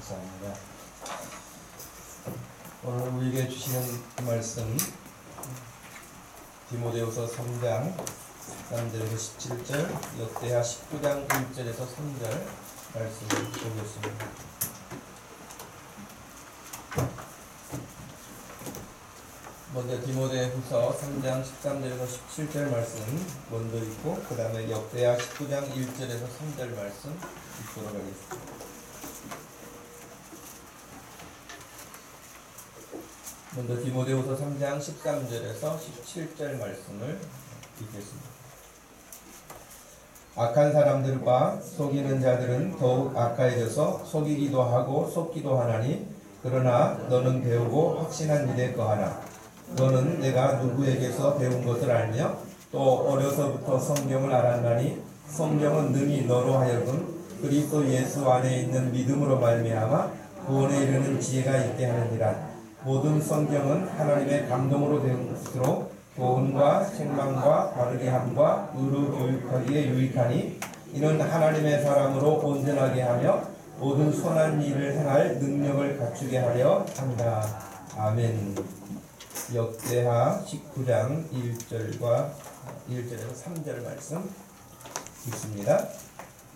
감사합니다. 오늘 우리에게 주시는 말씀 디모데후서 3장 13절에서 17절, 역대하 19장 1절에서 3절 말씀을 보겠습니다. 먼저 디모데후서 3장 13절에서 17절 말씀 먼저 읽고 그 다음에 역대하 19장 1절에서 3절 말씀 읽도록 하겠습니다. 먼저 디모데후서 3장 13절에서 17절 말씀을 읽겠습니다. 악한 사람들과 속이는 자들은 더욱 악하여져서 속이기도 하고 속기도 하나니, 그러나 너는 배우고 확신한 일에 거하라. 너는 내가 누구에게서 배운 것을 알며 또 어려서부터 성경을 알았나니, 성경은 능히 너로 하여금 그리스도 예수 안에 있는 믿음으로 말미암아 구원에 이르는 지혜가 있게 하느니라. 모든 성경은 하나님의 감동으로 된 것으로 교훈과 책망과 바르게 함과 의로 교육하기에 유익하니, 이는 하나님의 사람으로 온전하게 하며 모든 선한 일을 행할 능력을 갖추게 하려 한다. 아멘. 역대하 19장 1절에서 3절 말씀 읽습니다.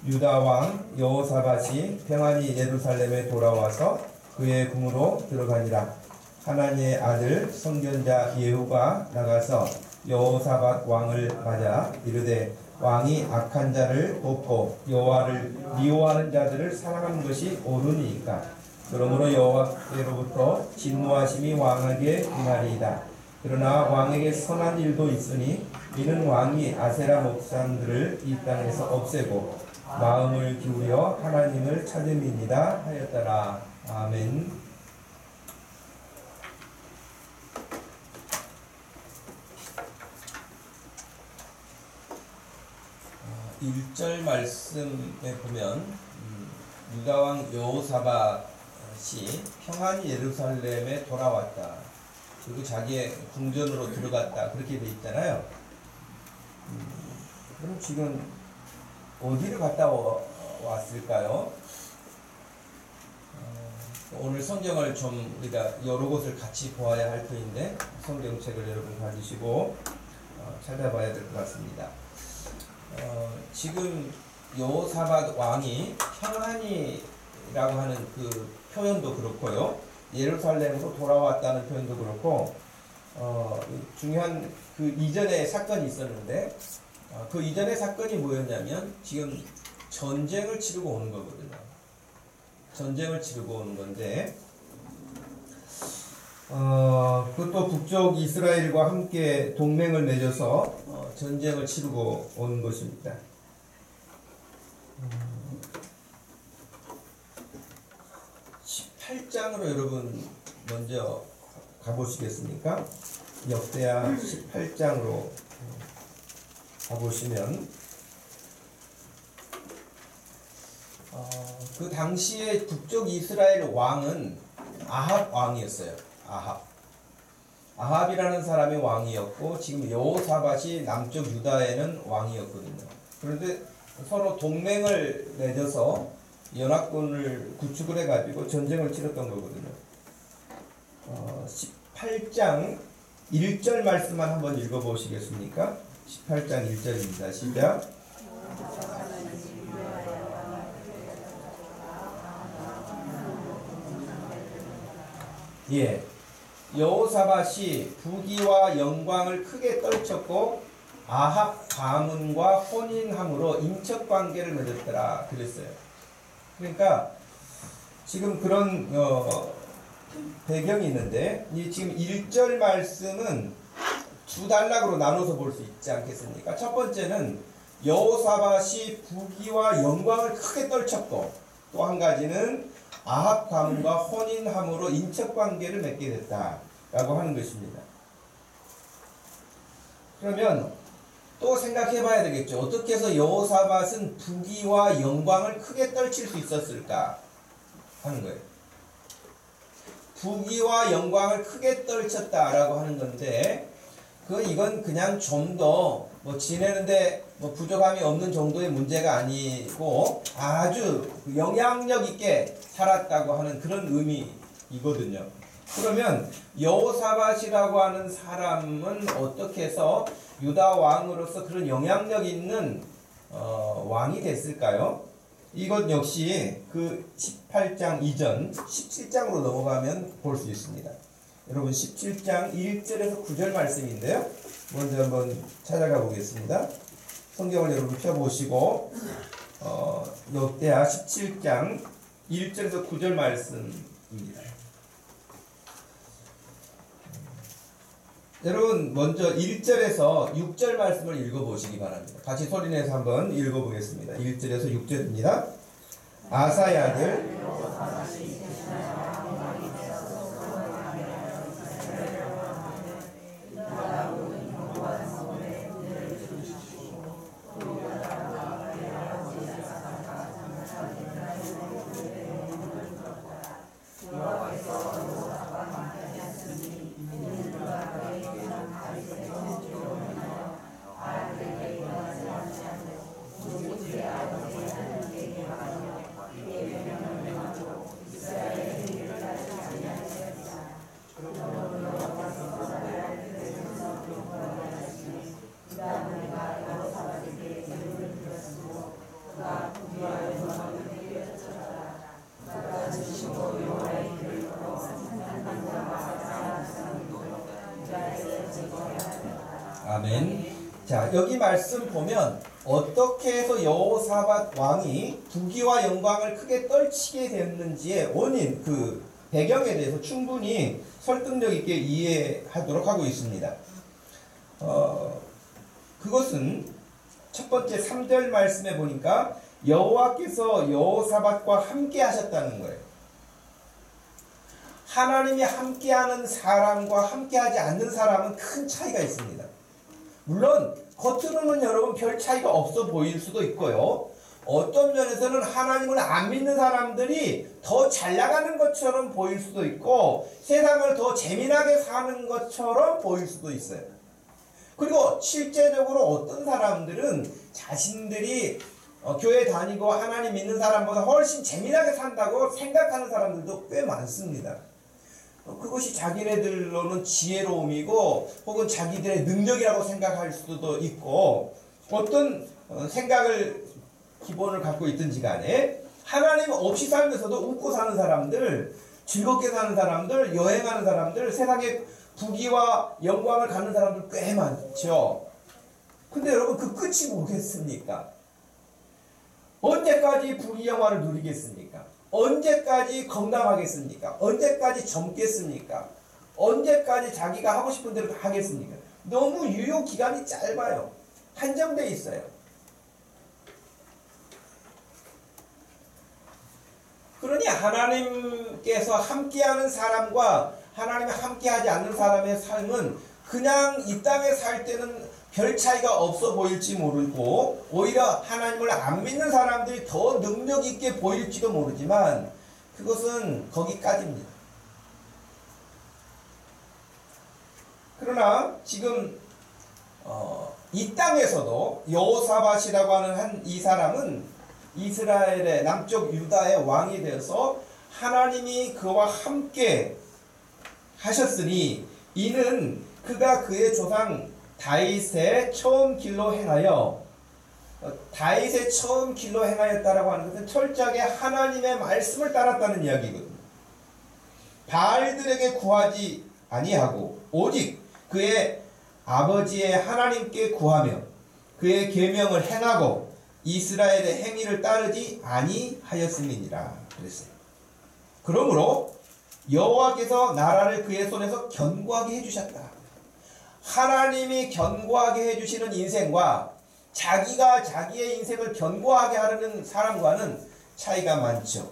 유다 왕 여호사밧이 평안히 예루살렘에 돌아와서 그의 궁으로 들어가니라. 하나님의 아들 선견자 예후가 나가서 여호사밧 왕을 맞아 이르되, 왕이 악한 자를 돕고 여호와를 미워하는 자들을 사랑하는 것이 옳으니까. 그러므로 여호와께로부터 진노하심이 왕에게 임하리이다. 그러나 왕에게 선한 일도 있으니, 이는 왕이 아세라 목산들을 이 땅에서 없애고 마음을 기울여 하나님을 찾음이니라 하였더라. 아멘. 1절 말씀에 보면 유다왕 여호사밧이 평안히 예루살렘에 돌아왔다. 그리고 자기의 궁전으로 들어갔다. 그렇게 돼 있잖아요. 그럼 지금 어디를 갔다 왔을까요? 오늘 성경을 좀 우리가 여러 곳을 같이 보아야 할 터인데, 성경책을 여러분 가지시고 찾아봐야 될 것 같습니다. 지금 여호사밧 왕이 평안히라고 하는 그 표현도 그렇고요, 예루살렘으로 돌아왔다는 표현도 그렇고, 중요한 그 이전에 사건이 있었는데, 그 이전의 사건이 뭐였냐면 지금 전쟁을 치르고 오는 거거든요. 전쟁을 치르고 오는 건데, 그것도 북쪽 이스라엘과 함께 동맹을 맺어서 전쟁을 치르고 온 것입니다. 18장으로 여러분 먼저 가보시겠습니까? 역대하 18장으로 가보시면, 그 당시에 북쪽 이스라엘 왕은 아합 왕이었어요. 아합이라는 사람이 왕이었고, 지금 여호사밧이 남쪽 유다에는 왕이었거든요. 그런데 서로 동맹을 맺어서 연합군을 구축을 해가지고 전쟁을 치렀던 거거든요. 18장 1절 말씀만 한번 읽어보시겠습니까? 18장 1절입니다. 시작. 예. 여호사밧이 부귀와 영광을 크게 떨쳤고 아합 가문과 혼인함으로 인척관계를 맺었더라 그랬어요. 그러니까 지금 그런 배경이 있는데, 이 지금 1절 말씀은 두 단락으로 나눠서 볼 수 있지 않겠습니까? 첫 번째는 여호사밧이 부귀와 영광을 크게 떨쳤고, 또 한 가지는 아합 가문과 혼인함으로 인척관계를 맺게 됐다라고 하는 것입니다. 그러면 또 생각해 봐야 되겠죠. 어떻게 해서 여호사밧은 부귀와 영광을 크게 떨칠 수 있었을까 하는 거예요. 부귀와 영광을 크게 떨쳤다라고 하는 건데, 이건 그냥 좀 더 뭐 지내는데 뭐 부족함이 없는 정도의 문제가 아니고 아주 영향력 있게 살았다고 하는 그런 의미이거든요. 그러면 여호사밧이라고 하는 사람은 어떻게 해서 유다 왕으로서 그런 영향력 있는 왕이 됐을까요? 이것 역시 그 18장 이전 17장으로 넘어가면 볼 수 있습니다. 여러분 17장 1절에서 9절 말씀인데요. 먼저 한번 찾아가 보겠습니다. 성경을 여러분 펴보시고 역대하 17장 1절에서 9절 말씀입니다. 여러분 먼저 1절에서 6절 말씀을 읽어보시기 바랍니다. 같이 소리내서 한번 읽어보겠습니다. 1절에서 6절입니다. 아사의 아들 아멘. 자, 여기 말씀 보면 어떻게 해서 여호사밧 왕이 부귀와 영광을 크게 떨치게 됐는지의 원인, 그 배경에 대해서 충분히 설득력 있게 이해하도록 하고 있습니다. 그것은 첫 번째 3절 말씀에 보니까 여호와께서 여호사밧과 함께 하셨다는 거예요. 하나님이 함께하는 사람과 함께하지 않는 사람은 큰 차이가 있습니다. 물론 겉으로는 여러분 별 차이가 없어 보일 수도 있고요. 어떤 면에서는 하나님을 안 믿는 사람들이 더 잘 나가는 것처럼 보일 수도 있고 세상을 더 재미나게 사는 것처럼 보일 수도 있어요. 그리고 실제적으로 어떤 사람들은 자신들이 교회 다니고 하나님 믿는 사람보다 훨씬 재미나게 산다고 생각하는 사람들도 꽤 많습니다. 그것이 자기네들로는 지혜로움이고 혹은 자기들의 능력이라고 생각할 수도 있고 어떤 생각을 기본을 갖고 있든지 간에 하나님 없이 살면서도 웃고 사는 사람들, 즐겁게 사는 사람들, 여행하는 사람들, 세상에 부귀와 영광을 갖는 사람들 꽤 많죠. 근데 여러분 그 끝이 뭐겠습니까? 언제까지 부귀 영화를 누리겠습니까? 언제까지 건강하겠습니까? 언제까지 젊겠습니까? 언제까지 자기가 하고 싶은 대로 다 하겠습니까? 너무 유효 기간이 짧아요. 한정되어 있어요. 그러니 하나님께서 함께하는 사람과 하나님이 함께하지 않는 사람의 삶은 그냥 이 땅에 살 때는 별 차이가 없어 보일지 모르고 오히려 하나님을 안 믿는 사람들이 더 능력 있게 보일지도 모르지만 그것은 거기까지입니다. 그러나 지금 이 땅에서도 여호사밧이라고 하는 이 사람은 이스라엘의 남쪽 유다의 왕이 되어서 하나님이 그와 함께 하셨으니 이는 그가 그의 조상 다윗의 처음 길로 행하여 다윗의 처음 길로 행하였다라고 하는 것은 철저하게 하나님의 말씀을 따랐다는 이야기거든요. 바알들에게 구하지 아니하고 오직 그의 아버지의 하나님께 구하며 그의 계명을 행하고 이스라엘의 행위를 따르지 아니하였음이니라 그랬어요. 그러므로 여호와께서 나라를 그의 손에서 견고하게 해주셨다. 하나님이 견고하게 해주시는 인생과 자기가 자기의 인생을 견고하게 하려는 사람과는 차이가 많죠.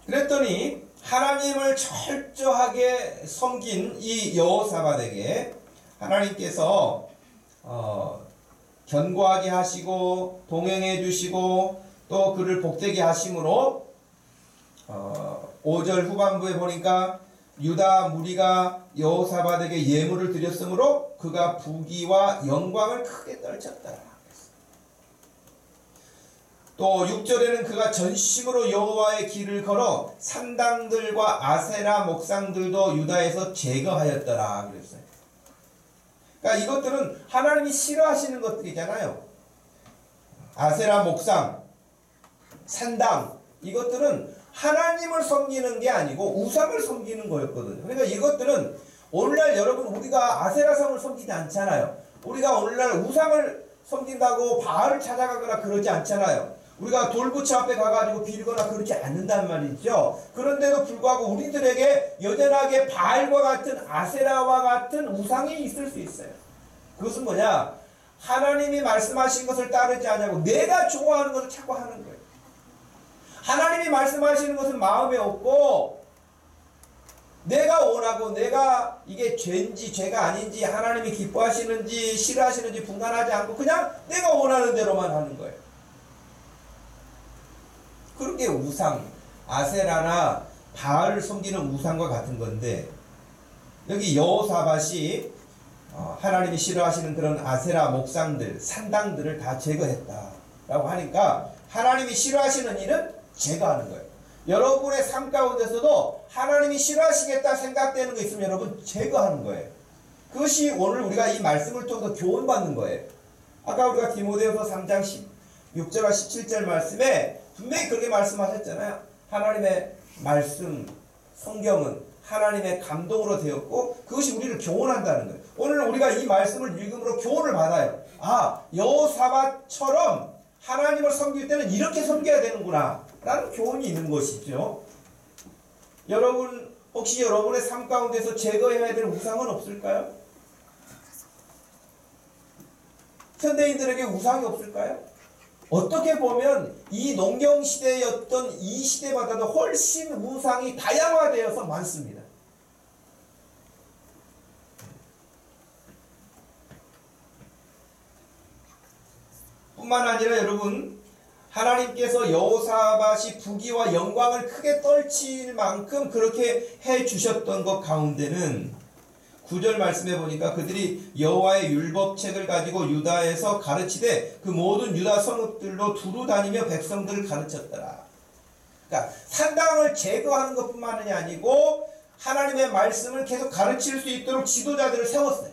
그랬더니 하나님을 철저하게 섬긴 이 여호사밧에게 하나님께서 견고하게 하시고 동행해 주시고 또 그를 복되게 하심으로 5절 후반부에 보니까 유다 무리가 여호사밧에게 예물을 드렸으므로 그가 부귀와 영광을 크게 떨쳤더라. 또 6절에는 그가 전심으로 여호와의 길을 걸어 산당들과 아세라 목상들도 유다에서 제거하였더라 그랬어요. 그러니까 이것들은 하나님이 싫어하시는 것들이잖아요. 아세라 목상, 산당, 이것들은 하나님을 섬기는 게 아니고 우상을 섬기는 거였거든요. 그러니까 이것들은 오늘날 여러분 우리가 아세라성을 섬기지 않잖아요. 우리가 오늘날 우상을 섬긴다고 바알을 찾아가거나 그러지 않잖아요. 우리가 돌부처 앞에 가가지고 빌거나 그러지 않는단 말이죠. 그런데도 불구하고 우리들에게 여전하게 바알과 같은 아세라와 같은 우상이 있을 수 있어요. 그것은 뭐냐? 하나님이 말씀하신 것을 따르지 않냐고 내가 좋아하는 것을 자꾸 하는 거예요. 하나님이 말씀하시는 것은 마음에 없고 내가 원하고 내가 이게 죄인지 죄가 아닌지 하나님이 기뻐하시는지 싫어하시는지 분간하지 않고 그냥 내가 원하는 대로만 하는 거예요. 그렇게 우상, 아세라나 바알을 섬기는 우상과 같은 건데 여기 여호사밧이 하나님이 싫어하시는 그런 아세라 목상들, 산당들을 다 제거했다라고 하니까 하나님이 싫어하시는 일은 제거하는 거예요. 여러분의 삶 가운데서도 하나님이 싫어하시겠다 생각되는 거 있으면 여러분 제거하는 거예요. 그것이 오늘 우리가 이 말씀을 통해서 교훈받는 거예요. 아까 우리가 디모데후서 3장 16절과 17절 말씀에 분명히 그렇게 말씀하셨잖아요. 하나님의 말씀, 성경은 하나님의 감동으로 되었고 그것이 우리를 교훈한다는 거예요. 오늘 우리가 이 말씀을 읽음으로 교훈을 받아요. 아, 여호사밧처럼 하나님을 섬길 때는 이렇게 섬겨야 되는구나 라는 교훈이 있는 것이죠. 여러분 혹시 여러분의 삶 가운데서 제거해야 될 우상은 없을까요? 현대인들에게 우상이 없을까요? 어떻게 보면 이 농경시대였던 이 시대보다도 훨씬 우상이 다양화되어서 많습니다. 뿐만 아니라 여러분 하나님께서 여호사밧이 부귀와 영광을 크게 떨칠 만큼 그렇게 해주셨던 것 가운데는 9절 말씀해 보니까 그들이 여호와의 율법책을 가지고 유다에서 가르치되 그 모든 유다 성읍들로 두루 다니며 백성들을 가르쳤더라. 그러니까 산당을 제거하는 것뿐만이 아니고 하나님의 말씀을 계속 가르칠 수 있도록 지도자들을 세웠어요.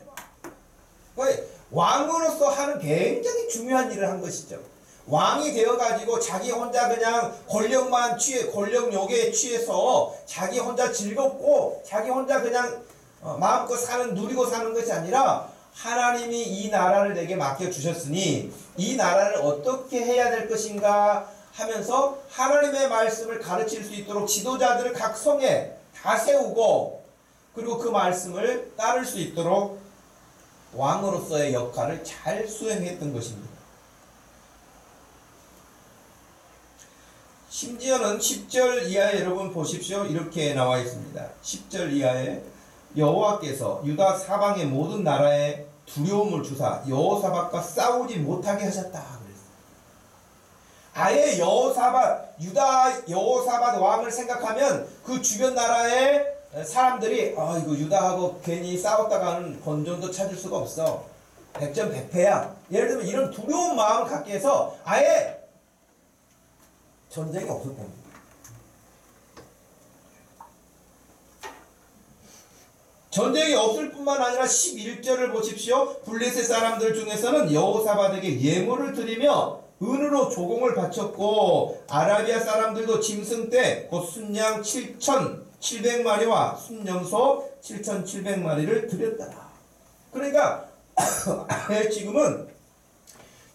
왕으로서 하는 굉장히 중요한 일을 한 것이죠. 왕이 되어가지고 자기 혼자 그냥 권력만 권력욕에 취해서 자기 혼자 즐겁고 자기 혼자 그냥 마음껏 누리고 사는 것이 아니라 하나님이 이 나라를 내게 맡겨주셨으니 이 나라를 어떻게 해야 될 것인가 하면서 하나님의 말씀을 가르칠 수 있도록 지도자들을 각 성에 다 세우고 그리고 그 말씀을 따를 수 있도록 왕으로서의 역할을 잘 수행했던 것입니다. 심지어는 10절 이하에 여러분 보십시오. 이렇게 나와 있습니다. 10절 이하에 여호와께서 유다 사방의 모든 나라에 두려움을 주사 여호사밧과 싸우지 못하게 하셨다 그랬어요. 아예 유다 여호사밧 왕을 생각하면 그 주변 나라의 사람들이 이거 유다하고 괜히 싸웠다가는 본전도 찾을 수가 없어. 백전백패야. 예를 들면 이런 두려운 마음을 갖게 해서 아예 전쟁이 없을 겁니다. 전쟁이 없을 뿐만 아니라 11절을 보십시오. 블레셋 사람들 중에서는 여호사밧에게 예물을 드리며 은으로 조공을 바쳤고 아라비아 사람들도 짐승 떼 곧 순양 7,700마리와 순염소 7,700마리를 드렸더라. 그러니까 지금은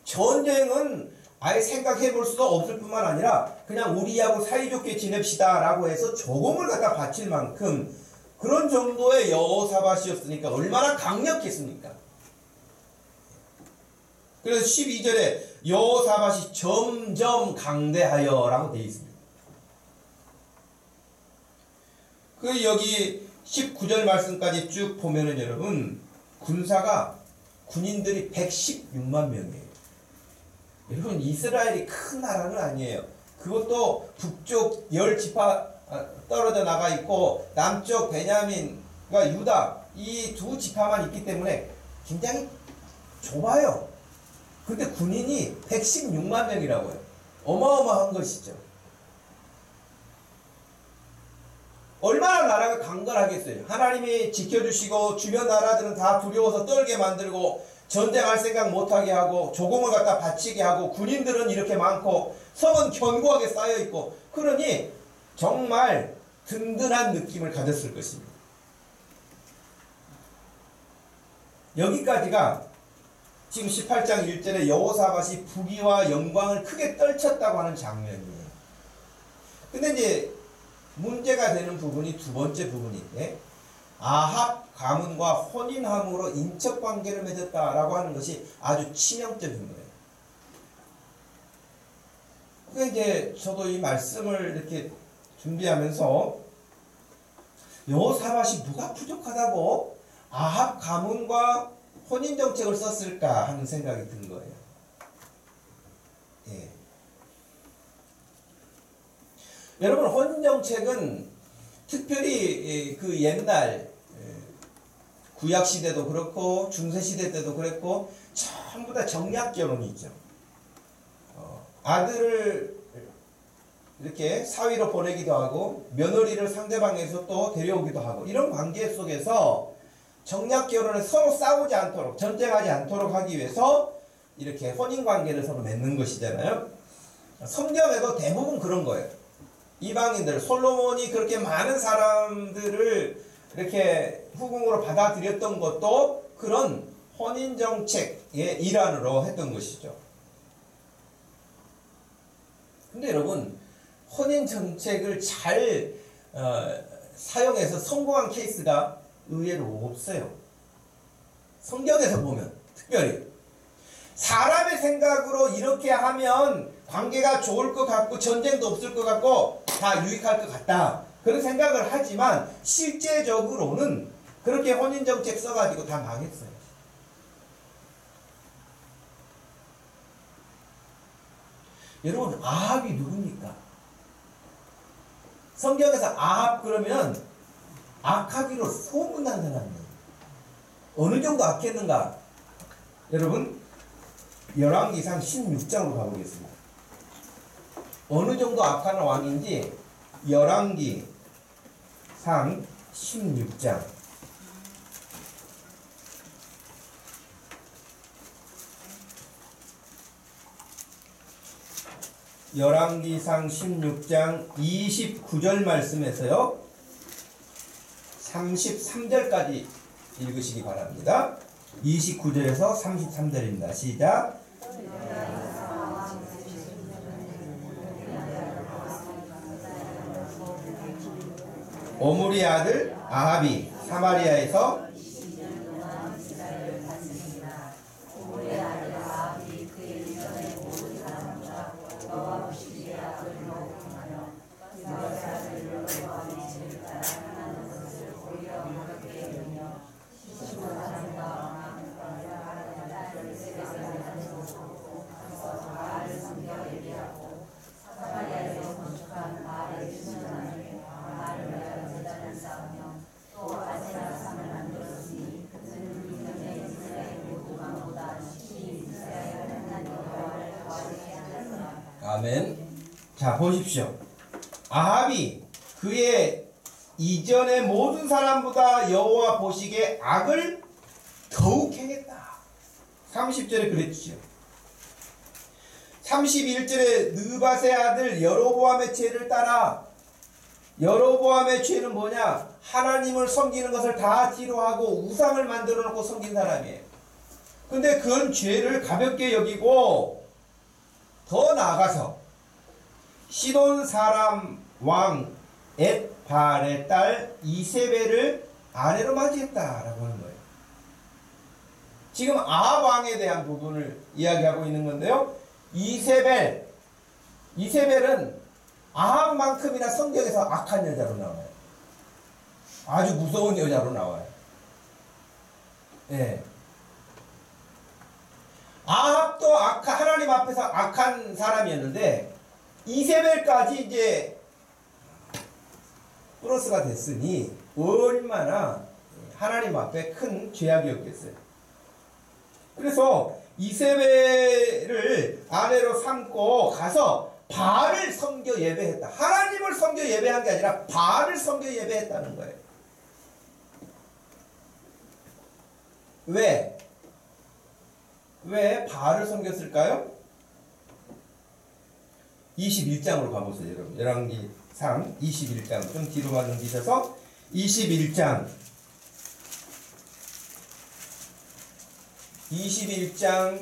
전쟁은 아예 생각해 볼 수가 없을 뿐만 아니라 그냥 우리하고 사이좋게 지냅시다 라고 해서 조공을 갖다 바칠 만큼 그런 정도의 여호사밧이었으니까 얼마나 강력했습니까? 그래서 12절에 여호사밧이 점점 강대하여 라고 되어 있습니다. 그 여기 19절 말씀까지 쭉 보면은 여러분 군인들이 116만 명이에요. 여러분 이스라엘이 큰 나라는 아니에요. 그것도 북쪽 10지파 떨어져 나가 있고 남쪽 베냐민과 유다 이 두 지파만 있기 때문에 굉장히 좁아요. 근데 군인이 116만 명이라고 해요. 어마어마한 것이죠. 얼마나 나라가 강건하겠어요. 하나님이 지켜주시고 주변 나라들은 다 두려워서 떨게 만들고 전쟁할 생각 못하게 하고 조공을 갖다 바치게 하고 군인들은 이렇게 많고 성은 견고하게 쌓여있고 그러니 정말 든든한 느낌을 가졌을 것입니다. 여기까지가 지금 18장 1절에 여호사밧이 부귀와 영광을 크게 떨쳤다고 하는 장면이에요. 근데 이제 문제가 되는 부분이 두 번째 부분인데 아합 가문과 혼인함으로 인척관계를 맺었다라고 하는 것이 아주 치명적인 거예요. 그러니까 이제 저도 이 말씀을 이렇게 준비하면서 여호사밧이 뭐가 부족하다고 아합 가문과 혼인 정책을 썼을까 하는 생각이 든 거예요. 예. 여러분 혼인 정책은 특별히 그 옛날 구약 시대도 그렇고 중세 시대 때도 그랬고 전부 다 정략 결혼이 있죠. 아들을 이렇게 사위로 보내기도 하고 며느리를 상대방에서 또 데려오기도 하고 이런 관계 속에서 정략 결혼을 서로 싸우지 않도록 전쟁하지 않도록 하기 위해서 이렇게 혼인 관계를 서로 맺는 것이잖아요. 성경에도 대부분 그런 거예요. 이방인들 솔로몬이 그렇게 많은 사람들을 이렇게 후궁으로 받아들였던 것도 그런 혼인 정책의 일환으로 했던 것이죠. 근데 여러분 혼인 정책을 잘 사용해서 성공한 케이스가 의외로 없어요. 성경에서 보면 특별히 사람의 생각으로 이렇게 하면 관계가 좋을 것 같고 전쟁도 없을 것 같고 다 유익할 것 같다 그런 생각을 하지만 실제적으로는 그렇게 혼인정책 써가지고 다 망했어요. 여러분 아합이 누굽니까? 성경에서 아합 그러면 악하기로 소문난 사람이에요. 어느 정도 악했는가? 여러분 열왕기상 16장으로 가보겠습니다. 어느 정도 악한 왕인지 열왕기상 16장 열왕기상 16장 29절 말씀에서요 33절까지 읽으시기 바랍니다. 29절에서 33절입니다. 시작. 오므리 아들 아합이 사마리아에서 아멘. 자 보십시오. 아합이 그의 이전의 모든 사람보다 여호와 보시기에 악을 더욱 행했다. 30절에 그랬지요. 31절에 느밧의 아들 여로보암의 죄를 따라. 여로보암의 죄는 뭐냐? 하나님을 섬기는 것을 다 뒤로하고 우상을 만들어 놓고 섬긴 사람이에요. 근데 그건 죄를 가볍게 여기고 더 나아가서 시돈 사람 왕 엣발의 딸 이세벨을 아내로 맞이했다라고 하는 거예요. 지금 아합 왕에 대한 부분을 이야기하고 있는 건데요. 이세벨은 아합만큼이나 성경에서 악한 여자로 나와요. 아주 무서운 여자로 나와요. 예. 아합도 하나님 앞에서 악한 사람이었는데 이세벨까지 이제 플러스가 됐으니 얼마나 하나님 앞에 큰 죄악이었겠어요. 그래서 이세벨을 아내로 삼고 가서 바알을 섬겨 예배했다. 하나님을 섬겨 예배한 게 아니라 바알을 섬겨 예배했다는 거예요. 왜 바알을 섬겼을까요? 21장으로 가보세요, 여러분. 열왕기상 21장 좀 뒤로만 넘기셔서 21장 25절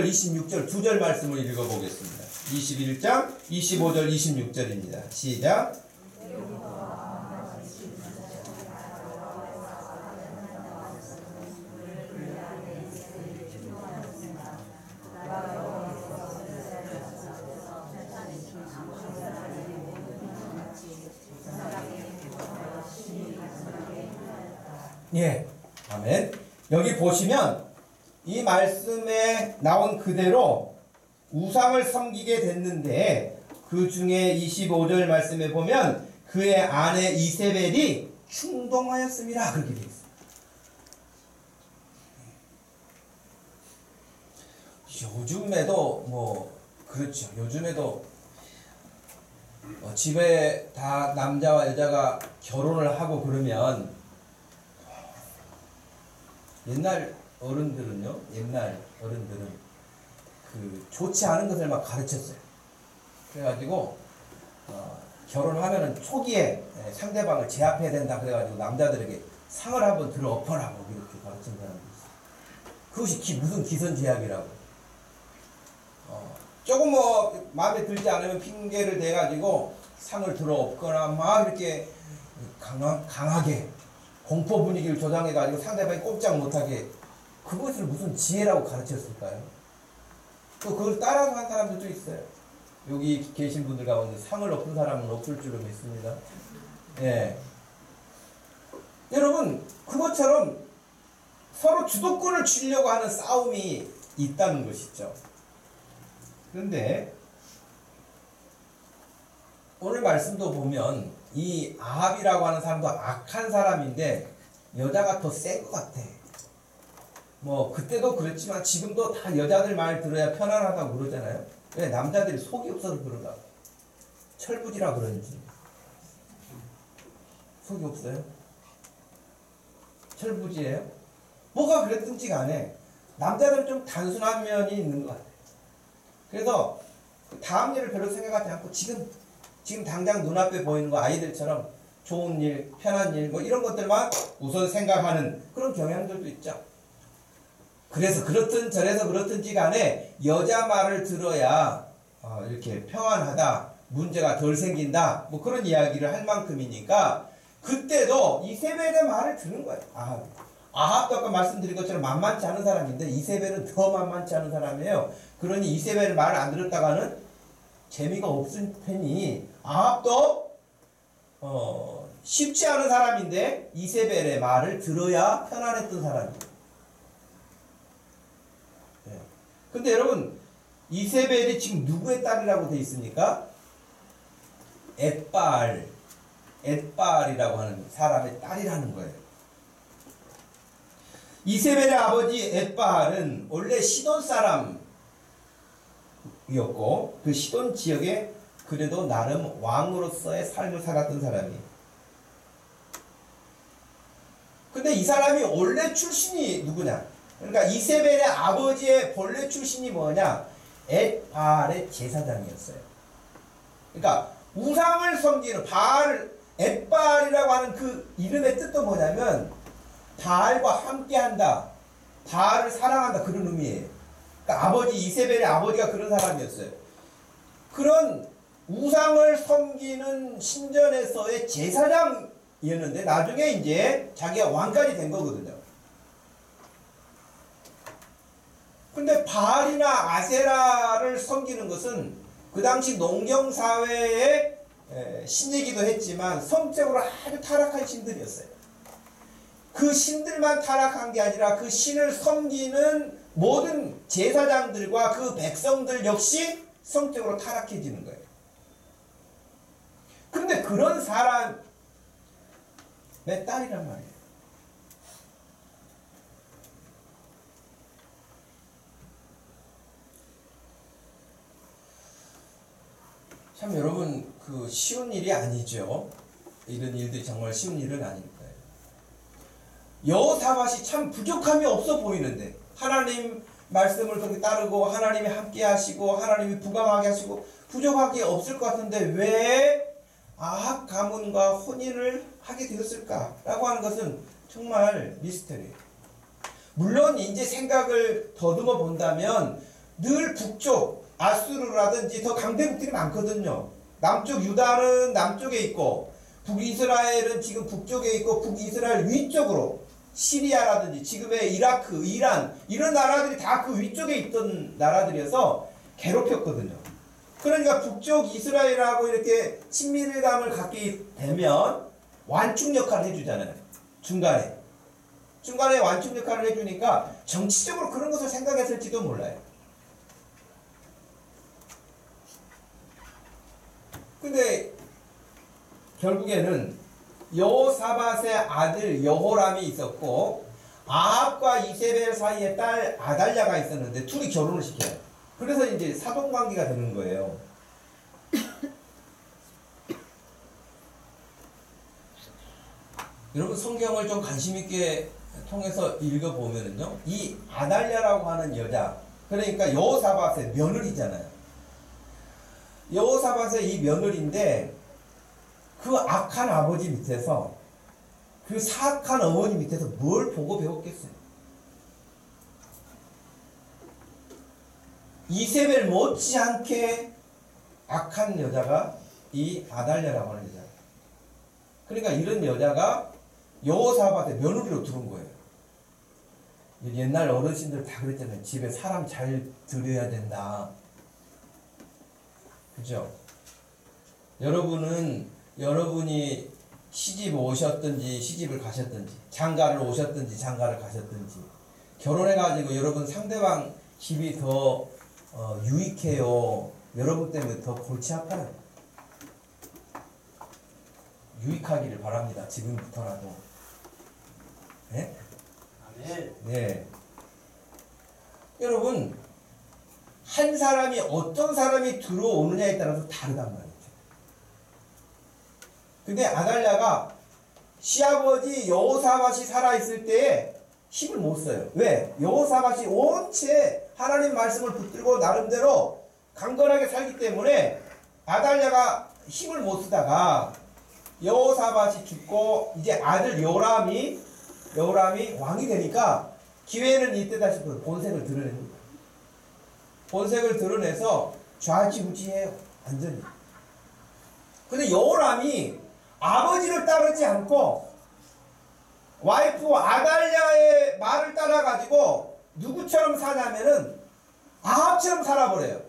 26절 두 절 말씀을 읽어보겠습니다. 21장 25절 26절입니다. 시작. 예, 아멘. 여기 보시면 이 말씀에 나온 그대로 우상을 섬기게 됐는데 그 중에 25절 말씀에 보면 그의 아내 이세벨이 충동하였습니다. 그렇게 되어 있습니다. 요즘에도 그렇죠. 요즘에도 집에 다 남자와 여자가 결혼을 하고 그러면 옛날 어른들은 그 좋지 않은 것을 막 가르쳤어요. 그래가지고 결혼하면은 초기에 상대방을 제압해야 된다 그래가지고 남자들에게 상을 한번 들어 엎어라고 이렇게 가르친 사람도 있어요. 그것이 무슨 기선제압이라고. 조금 마음에 들지 않으면 핑계를 대가지고 상을 들어 엎거나 막 이렇게 강하게 공포 분위기를 조장해가지고 상대방이 꼼짝 못하게, 그것을 무슨 지혜라고 가르쳤을까요? 또 그걸 따라서 한 사람들도 있어요. 여기 계신 분들 가운데 상을 엎은 사람은 없을 줄로 믿습니다. 예. 여러분, 그것처럼 서로 주도권을 쥐려고 하는 싸움이 있다는 것이죠. 그런데 오늘 말씀도 보면 이 아합이라고 하는 사람도 악한 사람인데 여자가 더 센 것 같아. 그때도 그랬지만 지금도 다 여자들 말 들어야 편안하다고 그러잖아요. 왜? 남자들이 속이 없어서 그런가? 철부지라 그런지. 속이 없어요? 철부지예요? 뭐가 그랬든지 간에 남자들은 좀 단순한 면이 있는 것 같아요. 그래서 다음 일을 별로 생각하지 않고 지금 당장 눈앞에 보이는 거, 아이들처럼 좋은 일, 편한 일, 이런 것들만 우선 생각하는 그런 경향들도 있죠. 그래서 그렇든 저래서 그렇든지 간에 여자 말을 들어야 이렇게 평안하다, 문제가 덜 생긴다, 그런 이야기를 할 만큼이니까 그때도 이세벨의 말을 들은 거예요. 아합도 아까 말씀드린 것처럼 만만치 않은 사람인데 이세벨은 더 만만치 않은 사람이에요. 그러니 이세벨의 말을 안 들었다가는 재미가 없을 테니 아합도 쉽지 않은 사람인데 이세벨의 말을 들어야 편안했던 사람이에요. 네. 근데 여러분, 이세벨이 지금 누구의 딸이라고 되어 있습니까? 엣바알이라고 하는 사람의 딸이라는 거예요. 이세벨의 아버지 엣바알은 원래 시돈 사람이었고 그 시돈 지역에 그래도 나름 왕으로서의 삶을 살았던 사람이에요. 근데 이 사람이 원래 출신이 누구냐? 그러니까 이세벨의 아버지의 본래 출신이 뭐냐? 엣바알의 제사장이었어요. 그러니까 우상을 섬기는 엣바알이라고 하는 그 이름의 뜻도 뭐냐면 바알과 함께한다, 바알을 사랑한다, 그런 의미예요. 그러니까 이세벨의 아버지가 그런 사람이었어요. 그런 우상을 섬기는 신전에서의 제사장이었는데 나중에 이제 자기가 왕까지 된 거거든요. 근데 바알이나 아세라를 섬기는 것은 그 당시 농경사회의 신이기도 했지만 성적으로 아주 타락한 신들이었어요. 그 신들만 타락한 게 아니라 그 신을 섬기는 모든 제사장들과 그 백성들 역시 성적으로 타락해지는 거예요. 근데 그런 사람의 딸이란 말이에요. 참 여러분 그 쉬운 일이 아니죠. 이런 일들이 정말 쉬운 일은 아닙니다. 여호사밧이 참 부족함이 없어 보이는데 하나님 말씀을 그렇게 따르고 하나님이 함께 하시고 하나님이 부강하게 하시고 부족하게 없을 것 같은데 왜 아합 가문과 혼인을 하게 되었을까라고 하는 것은 정말 미스터리예요. 물론 이제 생각을 더듬어 본다면 늘 북쪽 아수르라든지 더 강대국들이 많거든요. 남쪽 유다는 남쪽에 있고 북이스라엘은 지금 북쪽에 있고 북이스라엘 위쪽으로 시리아라든지 지금의 이라크, 이란 이런 나라들이 다 그 위쪽에 있던 나라들이어서 괴롭혔거든요. 그러니까 북쪽 이스라엘하고 이렇게 친밀감을 갖게 되면 완충 역할을 해주잖아요. 중간에 완충 역할을 해주니까 정치적으로 그런 것을 생각했을지도 몰라요. 근데 결국에는 여호사밧의 아들 여호람이 있었고 아합과 이세벨 사이에 딸 아달랴가 있었는데 둘이 결혼을 시켜요. 그래서 이제 사돈관계가 되는 거예요. 여러분 성경을 좀 관심 있게 통해서 읽어보면은요, 이 아달랴라고 하는 여자, 그러니까 여호사밧의 며느리잖아요. 여호사밧의 이 며느리인데 그 악한 아버지 밑에서 그 사악한 어머니 밑에서 뭘 보고 배웠겠어요? 이세벨 못지않게 악한 여자가 이 아달랴라고 하는 여자. 그러니까 이런 여자가 여호사밧의 며느리로 들어온 거예요. 옛날 어르신들 다 그랬잖아요. 집에 사람 잘 들여야 된다. 그죠? 여러분이 시집 오셨든지 시집을 가셨든지 장가를 오셨든지 장가를 가셨든지 결혼해가지고 여러분 상대방 집이 더 유익해요. 여러분 때문에 더 골치 아파요. 유익하기를 바랍니다. 지금부터라도. 네? 아멘. 네. 여러분 한 사람이 어떤 사람이 들어오느냐에 따라서 다르단 말이죠. 근데 아달랴가 시아버지 여호사밧이 살아있을 때에 힘을 못 써요. 왜? 여호사밧이 온체 하나님 말씀을 붙들고 나름대로 강건하게 살기 때문에 아달랴가 힘을 못 쓰다가 여호사밧이 죽고 이제 아들 요람이 왕이 되니까 기회는 이때다 싶어서 본색을 드러냅니다. 본색을 드러내서 좌지우지해요. 완전히. 근데 요람이 아버지를 따르지 않고 와이프 아달랴의 말을 따라가지고 누구처럼 사냐면은 아합처럼 살아버려요.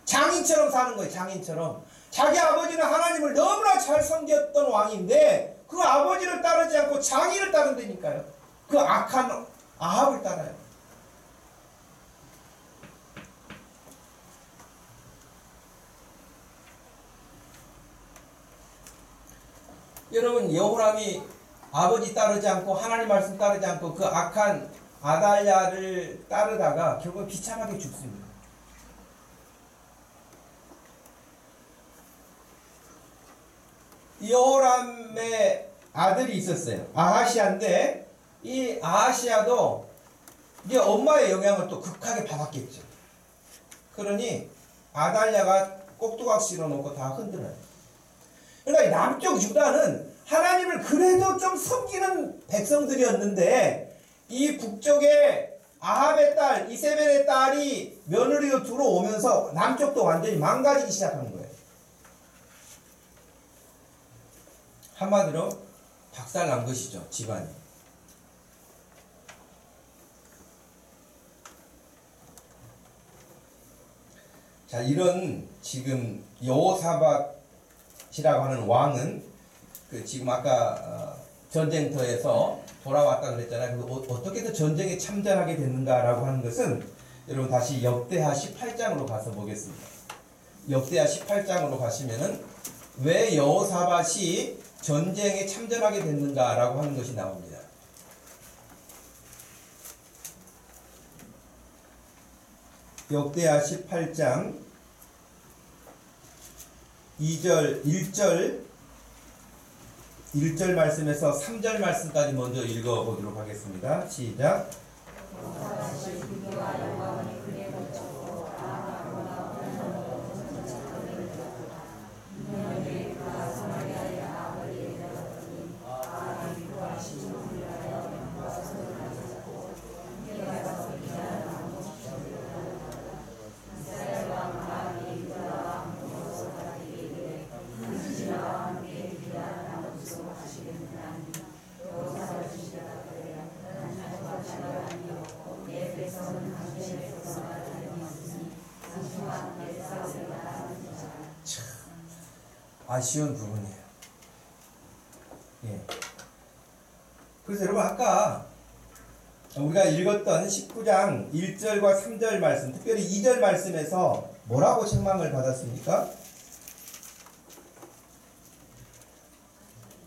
장인처럼 사는 거예요. 장인처럼. 자기 아버지는 하나님을 너무나 잘 섬겼던 왕인데 그 아버지를 따르지 않고 장인을 따른다니까요. 그 악한 아합을 따라요. 여러분 여호람이 아버지 따르지 않고 하나님 말씀 따르지 않고 그 악한 아달랴를 따르다가 결국 비참하게 죽습니다. 여호람의 아들이 있었어요. 아하시아인데 이 아하시아도 이제 엄마의 영향을 또 극하게 받았겠죠. 그러니 아달랴가 꼭두각 실어놓고 다 흔들어요. 그러니까 남쪽 유다는 하나님을 그래도 좀 섬기는 백성들이었는데 이 북쪽에 아합의 딸 이세벨의 딸이 며느리로 들어오면서 남쪽도 완전히 망가지기 시작하는 거예요. 한마디로 박살난 것이죠. 집안이. 자, 이런 지금 여호사밧이라고 하는 왕은 그 지금 아까 전쟁터에서 돌아왔다 그랬잖아요. 어떻게 해서 전쟁에 참전하게 됐는가라고 하는 것은 여러분 다시 역대하 18장으로 가서 보겠습니다. 역대하 18장으로 가시면은 왜 여호사밧이 전쟁에 참전하게 됐는가라고 하는 것이 나옵니다. 역대하 18장 2절 1절 말씀에서 3절 말씀까지 먼저 읽어보도록 하겠습니다. 시작. 아쉬운 부분이에요. 예. 그래서 여러분 아까 우리가 읽었던 19장 1절과 3절 말씀, 특별히 2절 말씀에서 뭐라고 책망을 받았습니까?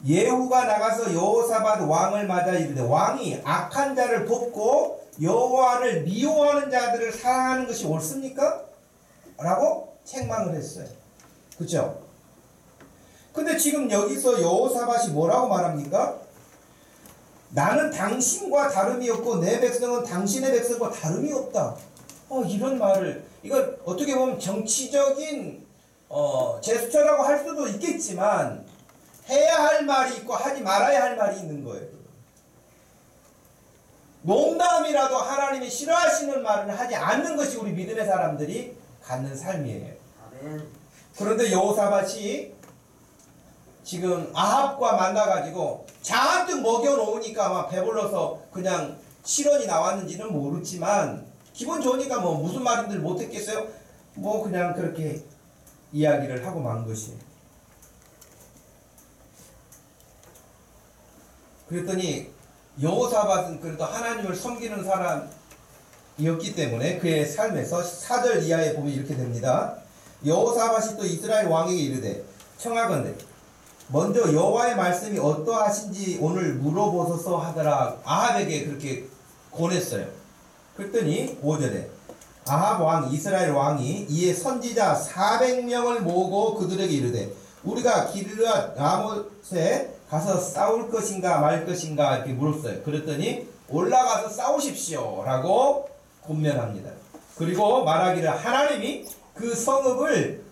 예후가 나가서 여호사밧 왕을 맞아 이르되 왕이 악한 자를 돕고 여호와를 미워하는 자들을 사랑하는 것이 옳습니까? 라고 책망을 했어요. 그렇죠? 근데 지금 여기서 여호사밧이 뭐라고 말합니까? 나는 당신과 다름이 없고 내 백성은 당신의 백성과 다름이 없다. 이런 말을, 이건 어떻게 보면 정치적인 제스처라고 할 수도 있겠지만 해야 할 말이 있고 하지 말아야 할 말이 있는 거예요. 농담이라도 하나님이 싫어하시는 말을 하지 않는 것이 우리 믿음의 사람들이 갖는 삶이에요. 아멘. 그런데 여호사밧이 지금 아합과 만나가지고 잔뜩 먹여놓으니까 아마 배불러서 그냥 실언이 나왔는지는 모르지만 기분 좋으니까 뭐 무슨 말인들 못했겠어요? 뭐 그냥 그렇게 이야기를 하고 만 것이에요. 그랬더니 여호사밧은 그래도 하나님을 섬기는 사람이었기 때문에 그의 삶에서 4절 이하에 보면 이렇게 됩니다. 여호사밧이 또 이스라엘 왕에게 이르되 청하건대 먼저 여호와의 말씀이 어떠하신지 오늘 물어보소서 하더라. 아합에게 그렇게 권했어요. 그랬더니 5절에 아합 왕 이스라엘 왕이 이에 선지자 400명을 모으고 그들에게 이르되 우리가 길르앗 라못에 가서 싸울 것인가 말 것인가 이렇게 물었어요. 그랬더니 올라가서 싸우십시오 라고 권면합니다. 그리고 말하기를 하나님이 그 성읍을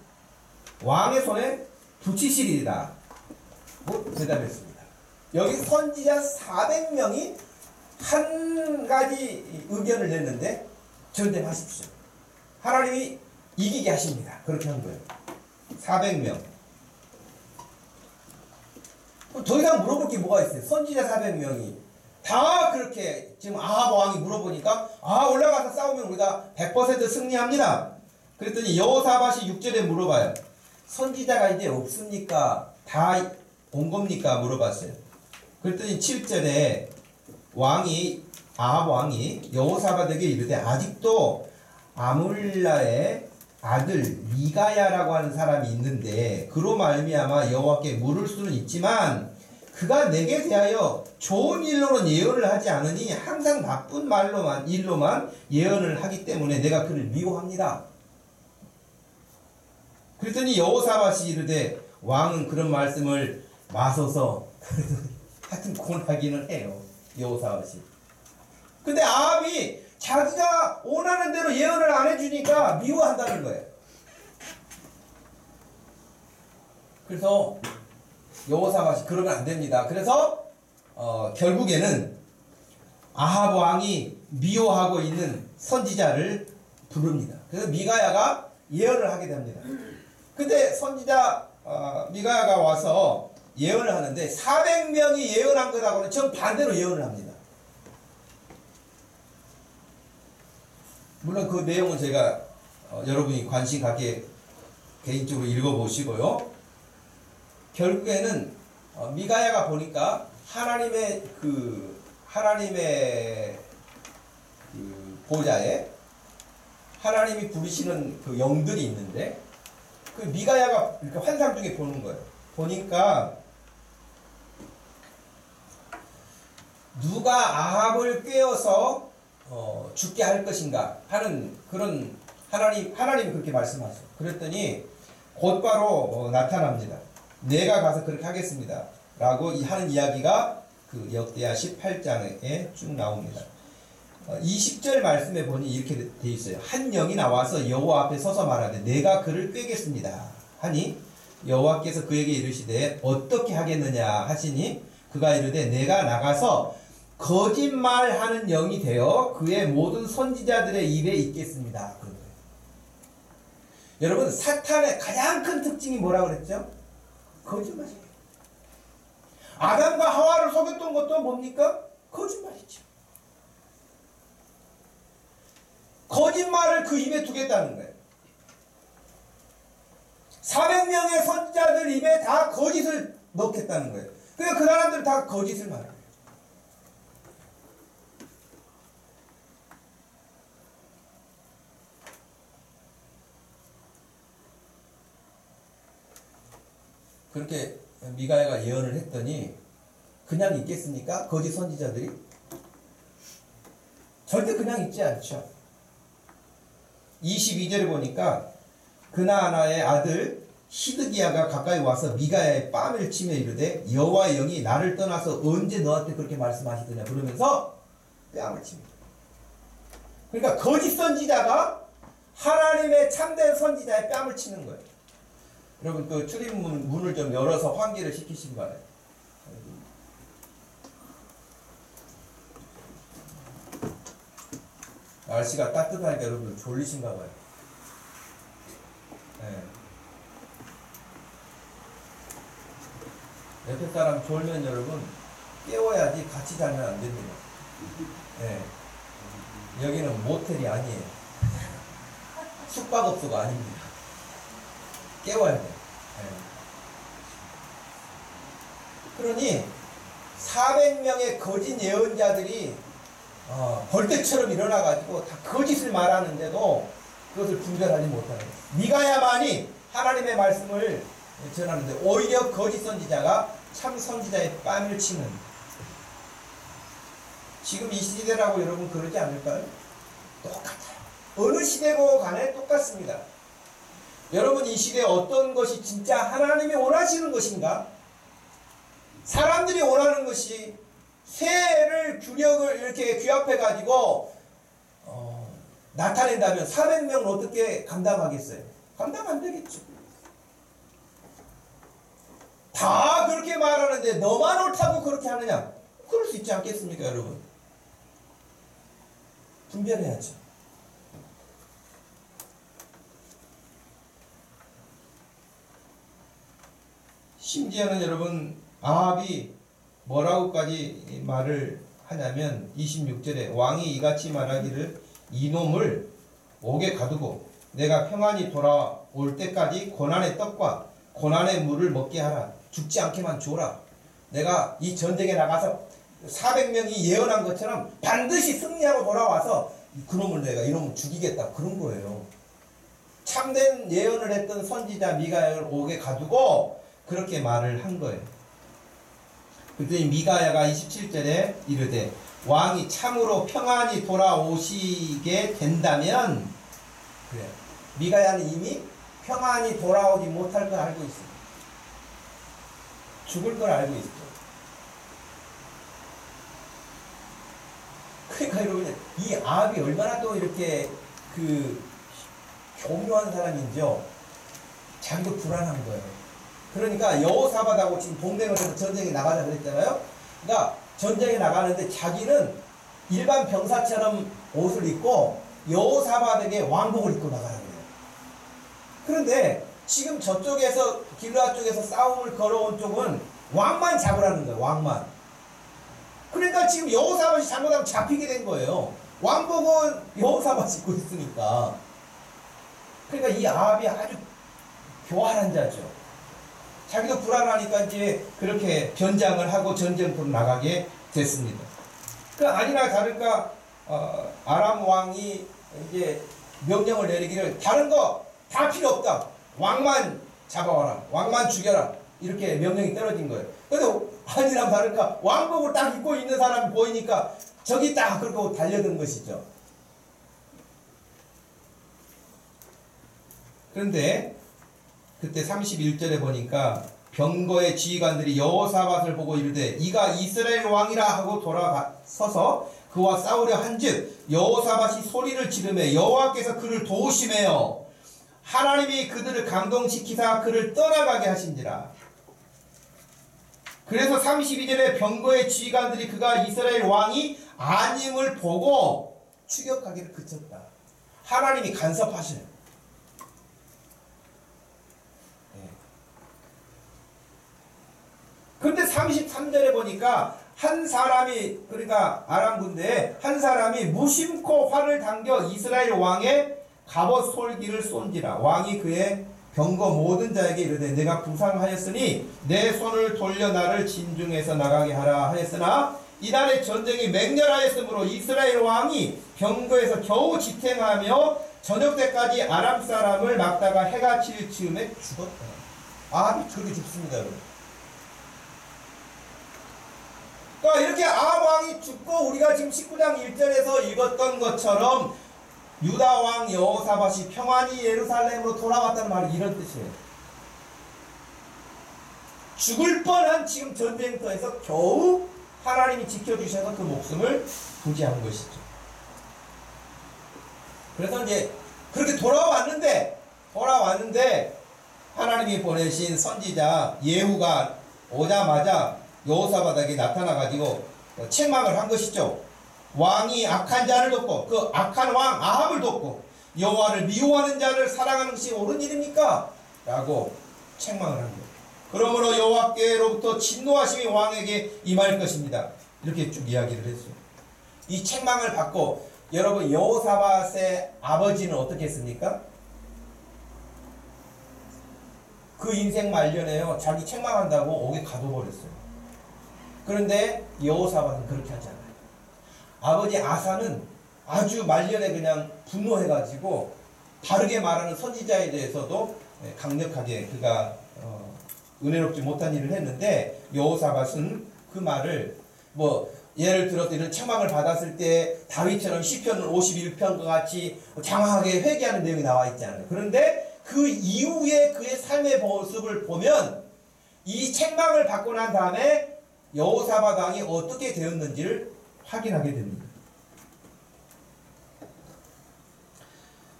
왕의 손에 붙이시리라 대답했습니다. 여기 선지자 400명이 한 가지 의견을 냈는데 전쟁하십시오. 하나님이 이기게 하십니다. 그렇게 한 거예요. 400명. 더 이상 물어볼 게 뭐가 있어요? 선지자 400명이 다 그렇게 지금 아합 왕이 물어보니까 올라가서 싸우면 우리가 100% 승리합니다. 그랬더니 여호사밧이 6절에 물어봐요. 선지자가 이제 없습니까? 다 온 겁니까? 물어봤어요. 그랬더니 7절에 아합 왕이 여호사밧에게 이르되 아직도 아물라의 아들 미가야라고 하는 사람이 있는데 그로 말미암아 여호와께 물을 수는 있지만 그가 내게 대하여 좋은 일로는 예언을 하지 않으니 항상 나쁜 일로만 예언을 하기 때문에 내가 그를 미워합니다. 그랬더니 여호사밧이 이르되 왕은 그런 말씀을 마소서 하여튼 권하기는 해요. 여호사밧이. 근데 아합이 자기가 원하는 대로 예언을 안 해주니까 미워한다는 거예요. 그래서 여호사밧이 그러면 안 됩니다. 그래서 결국에는 아합 왕이 미워하고 있는 선지자를 부릅니다. 그래서 미가야가 예언을 하게 됩니다. 근데 선지자 미가야가 와서 예언을 하는데 400명이 예언한 것하고는 정반대로 예언을 합니다. 물론 그 내용은 제가 여러분이 관심 갖게 개인적으로 읽어보시고요. 결국에는 미가야가 보니까 하나님의 그 보좌에 하나님이 부르시는 그 영들이 있는데 그 미가야가 이렇게 환상 중에 보는 거예요. 보니까 누가 아합을 꿰어서 죽게 할 것인가 하는 그런 하나님이 그렇게 말씀하세요. 그랬더니 곧바로 나타납니다. 내가 가서 그렇게 하겠습니다. 라고 하는 이야기가 그 역대하 18장에 쭉 나옵니다. 20절 말씀에 보니 이렇게 돼 있어요. 한 영이 나와서 여호와 앞에 서서 말하되 내가 그를 꿰겠습니다 하니 여호와께서 그에게 이르시되 어떻게 하겠느냐 하시니 그가 이르되 내가 나가서 거짓말하는 영이 되어 그의 모든 선지자들의 입에 있겠습니다. 그런 거예요. 여러분, 사탄의 가장 큰 특징이 뭐라고 그랬죠? 거짓말이에요. 아담과 하와를 속였던 것도 뭡니까? 거짓말이죠. 거짓말을 그 입에 두겠다는 거예요. 400명의 선지자들 입에 다 거짓을 넣겠다는 거예요. 그러니까 그 사람들은 다 거짓을 말해요. 그렇게 미가야가 예언을 했더니 그냥 있겠습니까? 거짓 선지자들이? 절대 그냥 있지 않죠. 22절에 보니까 그나아나의 아들 히드기야가 가까이 와서 미가야의 뺨을 치며 이르되 여호와의 영이 나를 떠나서 언제 너한테 그렇게 말씀하시더냐 그러면서 뺨을 칩니다. 그러니까 거짓 선지자가 하나님의 참된 선지자의 뺨을 치는 거예요. 여러분 그 출입문 문을 좀 열어서 환기를 시키시기 바라요. 날씨가 따뜻하니까 여러분들 졸리신가 봐요. 네. 옆에 사람 졸면 여러분 깨워야지 같이 자면 안 됩니다. 네. 여기는 모텔이 아니에요. 숙박업소가 아닙니다. 깨워야 돼요. 네. 그러니 400명의 거짓 예언자들이 벌떼처럼 일어나가지고 다 거짓을 말하는데도 그것을 분별하지 못하는 거예요. 미가야만이 하나님의 말씀을 전하는데 오히려 거짓 선지자가 참 선지자의 뺨을 치는. 지금 이 시대라고 여러분 그러지 않을까요? 똑같아요. 어느 시대고 간에 똑같습니다. 여러분 이 시대에 어떤 것이 진짜 하나님이 원하시는 것인가? 사람들이 원하는 것이 새를 균형을 이렇게 귀합해 가지고 나타낸다면 400명은 어떻게 감당하겠어요? 감당 안 되겠죠. 다 그렇게 말하는데 너만 옳다고 그렇게 하느냐? 그럴 수 있지 않겠습니까, 여러분? 분별해야죠. 심지어는 여러분 아합이 뭐라고까지 말을 하냐면 26절에 왕이 이같이 말하기를 이놈을 옥에 가두고 내가 평안히 돌아올 때까지 고난의 떡과 고난의 물을 먹게 하라. 죽지 않게만 줘라. 내가 이 전쟁에 나가서 400명이 예언한 것처럼 반드시 승리하고 돌아와서 그놈을 내가 이놈을 죽이겠다. 그런 거예요. 참된 예언을 했던 선지자 미가야를 옥에 가두고 그렇게 말을 한 거예요. 그랬더니 미가야가 27절에 이르되 왕이 참으로 평안히 돌아오시게 된다면 그래. 미가야는 이미 평안히 돌아오지 못할 걸 알고 있습니다. 죽을 걸 알고 있죠. 그러니까 여러분 이 아합이 얼마나 또 이렇게 교묘한 사람인지요. 자기도 불안한 거예요. 그러니까 여호사밧하고 지금 동맹을 전쟁에 나가자 그랬잖아요. 그러니까 전쟁에 나가는데 자기는 일반 병사처럼 옷을 입고 여호사밧에게 왕복을 입고 나가라 그래요. 그런데 지금 저쪽에서 길르앗 쪽에서 싸움을 걸어온 쪽은 왕만 잡으라는 거예요. 왕만. 그러니까 지금 여호사밧이 잘못하면 잡히게 된 거예요. 왕복은 여호사밧이 입고 있으니까. 그러니까 이 아합이 아주 교활한 자죠. 자기도 불안하니까 이제 그렇게 변장을 하고 전쟁터로 나가게 됐습니다. 그 아니나 다를까 아람 왕이 이제 명령을 내리기를 다른 거 다 필요 없다. 왕만 잡아와라, 왕만 죽여라, 이렇게 명령이 떨어진 거예요. 근데 아니나 다를까 왕복을 딱 입고 있는 사람이 보이니까 저기 딱 그러고 달려든 것이죠. 그런데 그때 31절에 보니까 병거의 지휘관들이 여호사밧을 보고 이르되 이가 이스라엘 왕이라 하고 돌아서서 그와 싸우려 한즉 여호사밧이 소리를 지르매 여호와께서 그를 도우시매요 하나님이 그들을 감동시키사 그를 떠나가게 하신지라. 그래서 32절에 병거의 지휘관들이 그가 이스라엘 왕이 아님을 보고 추격하기를 그쳤다. 하나님이 간섭하시는. 그런데 33절에 보니까 한 사람이, 그러니까 아람 군대에 한 사람이 무심코 활을 당겨 이스라엘 왕의 갑옷 솔기를 쏜지라. 왕이 그의 병거 모든 자에게 이르되 내가 부상하였으니 내 손을 돌려 나를 진중에서 나가게 하라 하였으나 이날의 전쟁이 맹렬하였으므로 이스라엘 왕이 병거에서 겨우 지탱하며 저녁 때까지 아람 사람을 막다가 해가 질 즈음에 죽었다. 아합이 그렇게 죽습니다, 여러분. 그러니까 이렇게 아합 왕이 죽고 우리가 지금 19장 1절에서 읽었던 것처럼 유다 왕 여호사밧이 평안히 예루살렘으로 돌아왔다는 말이 이런 뜻이에요. 죽을 뻔한 지금 전쟁터에서 겨우 하나님이 지켜주셔서 그 목숨을 부지한 것이죠. 그래서 이제 그렇게 돌아왔는데 하나님이 보내신 선지자 예후가 오자마자 여호사밧에게 나타나가지고 책망을 한 것이죠. 왕이 악한 자를 돕고 그 악한 왕 아합을 돕고 여호와를 미워하는 자를 사랑하는 것이 옳은 일입니까? 라고 책망을 한 거예요. 그러므로 여호와께로부터 진노하심이 왕에게 임할 것입니다. 이렇게 쭉 이야기를 했어요. 이 책망을 받고 여러분 여호사밧의 아버지는 어떻게 했습니까? 그 인생 말년에요. 자기 책망한다고 옥에 가둬버렸어요. 그런데 여호사밧은 그렇게 하지 않아요. 아버지 아사는 아주 말년에 그냥 분노해가지고 바르게 말하는 선지자에 대해서도 강력하게 그가 은혜롭지 못한 일을 했는데 여호사밧은 그 말을 예를 들어서 이런 책망을 받았을 때 다윗처럼 시편 51편과 같이 장황하게 회개하는 내용이 나와 있지 않아요. 그런데 그 이후에 그의 삶의 모습을 보면 이 책망을 받고 난 다음에 여호사밧 왕이 어떻게 되었는지를 확인하게 됩니다.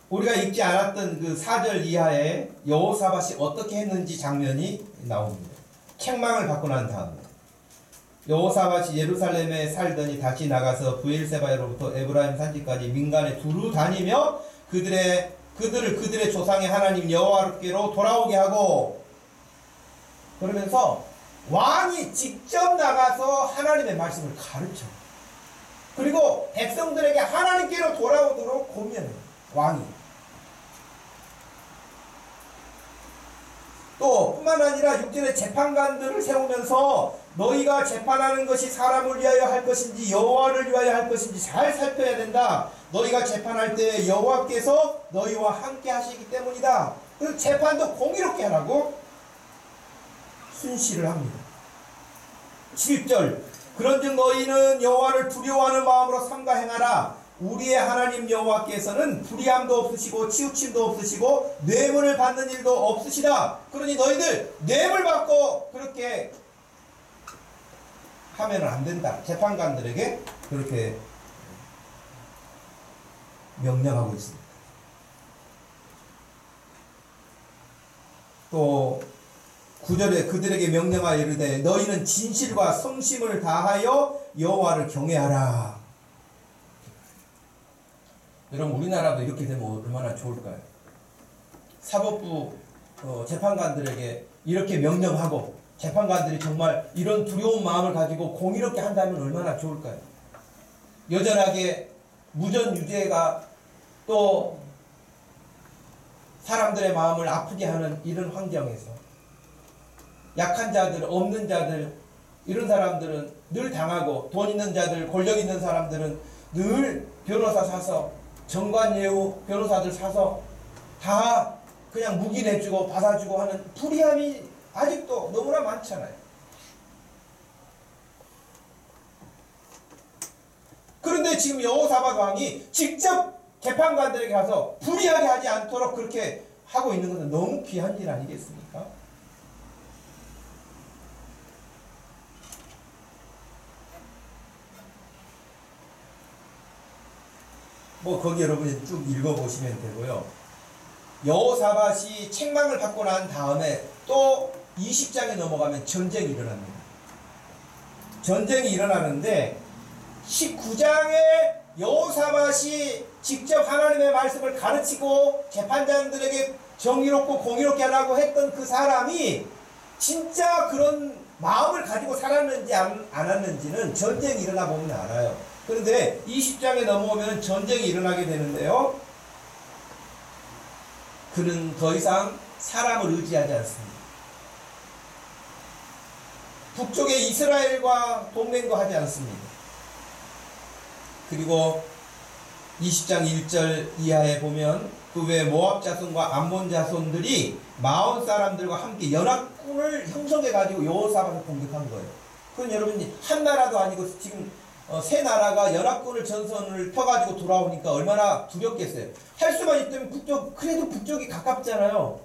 우리가 읽지 않았던 그 4절 이하에 여호사밧이 어떻게 했는지 장면이 나옵니다. 책망을 받고 난 다음에 여호사밧이 예루살렘에 살더니 다시 나가서 브엘세바로부터 에브라임 산지까지 민간에 두루 다니며 그들의 조상의 하나님 여호와께로 돌아오게 하고, 그러면서 왕이 직접 나가서 하나님의 말씀을 가르쳐. 그리고 백성들에게 하나님께로 돌아오도록 고민해요. 왕이. 또 뿐만 아니라 6절에 재판관들을 세우면서 너희가 재판하는 것이 사람을 위하여 할 것인지 여호와를 위하여 할 것인지 잘 살펴야 된다. 너희가 재판할 때 여호와께서 너희와 함께 하시기 때문이다. 그래서 재판도 공의롭게 하라고 순시를 합니다. 7절 그런즉 너희는 여호와를 두려워하는 마음으로 삼가 행하라. 우리의 하나님 여호와께서는 불의함도 없으시고 치우침도 없으시고 뇌물을 받는 일도 없으시다. 그러니 너희들 뇌물 받고 그렇게 하면 안 된다. 재판관들에게 그렇게 명령하고 있습니다. 또 9절에 그들에게 명령하여 이르되 너희는 진실과 성심을 다하여 여호와를 경외하라. 여러분 우리나라도 이렇게 되면 얼마나 좋을까요? 사법부 재판관들에게 이렇게 명령하고 재판관들이 정말 이런 두려운 마음을 가지고 공의롭게 한다면 얼마나 좋을까요? 여전하게 무전유죄가 또 사람들의 마음을 아프게 하는 이런 환경에서 약한 자들, 없는 자들, 이런 사람들은 늘 당하고, 돈 있는 자들, 권력 있는 사람들은 늘 변호사 사서, 정관예우 변호사들 사서 다 그냥 묵인해주고 받아주고 하는 불의함이 아직도 너무나 많잖아요. 그런데 지금 여호사밧 왕이 직접 재판관들에게 가서 불의하게 하지 않도록 그렇게 하고 있는 것은 너무 귀한 일 아니겠습니까? 뭐 거기 여러분이 쭉 읽어보시면 되고요. 여호사밧이 책망을 받고 난 다음에 또 20장에 넘어가면 전쟁이 일어납니다. 전쟁이 일어나는데 19장에 여호사밧이 직접 하나님의 말씀을 가르치고 재판장들에게 정의롭고 공의롭게 하라고 했던 그 사람이 진짜 그런 마음을 가지고 살았는지 안 왔는지는 전쟁이 일어나 보면 알아요. 그런데 20장에 넘어오면 전쟁이 일어나게 되는데요. 그는 더 이상 사람을 의지하지 않습니다. 북쪽의 이스라엘과 동맹도 하지 않습니다. 그리고 20장 1절 이하에 보면 그 외 모압 자손과 암몬 자손들이 마온 사람들과 함께 연합군을 형성해 가지고 여호사밧을 공격한 거예요. 그건 여러분이 한 나라도 아니고 지금 세 나라가 연합군을 전선을 펴가지고 돌아오니까 얼마나 두렵겠어요. 할 수만 있다면 그래도 북쪽이 가깝잖아요.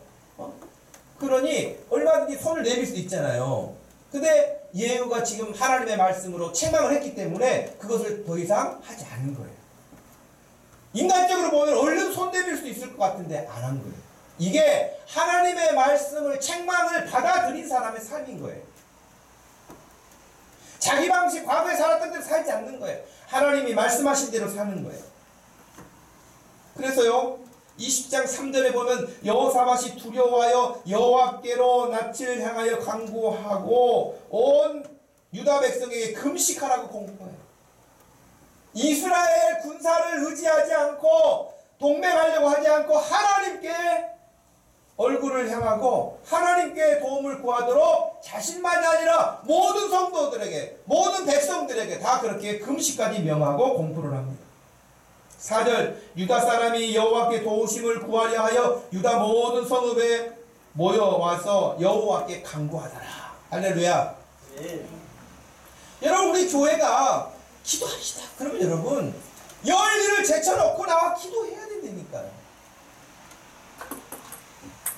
그러니 얼마든지 손을 내밀 수 있잖아요. 근데 예후가 지금 하나님의 말씀으로 책망을 했기 때문에 그것을 더 이상 하지 않은 거예요. 인간적으로 보면 얼른 손 내밀 수 있을 것 같은데 안 한 거예요. 이게 하나님의 말씀을 책망을 받아들인 사람의 삶인 거예요. 자기 방식, 과거에 살았던 대로 살지 않는 거예요. 하나님이 말씀하신 대로 사는 거예요. 그래서요, 20장 3절에 보면 여호사밧이 두려워하여 여호와께로 낯을 향하여 간구하고 온 유다 백성에게 금식하라고 공포해요. 이스라엘 군사를 의지하지 않고 동맹하려고 하지 않고 하나님께 얼굴을 향하고 하나님께 도움을 구하도록 자신만이 아니라 모든 성도들에게, 모든 백성들에게 다 그렇게 금식까지 명하고 공포를 합니다. 4절 유다 사람이 여호와께 도우심을 구하려 하여 유다 모든 성읍에 모여와서 여호와께 간구하더라. 할렐루야. 네. 여러분, 우리 교회가 기도합시다. 그러면 여러분 열일을 제쳐놓고 나와 기도해야 된다니까요.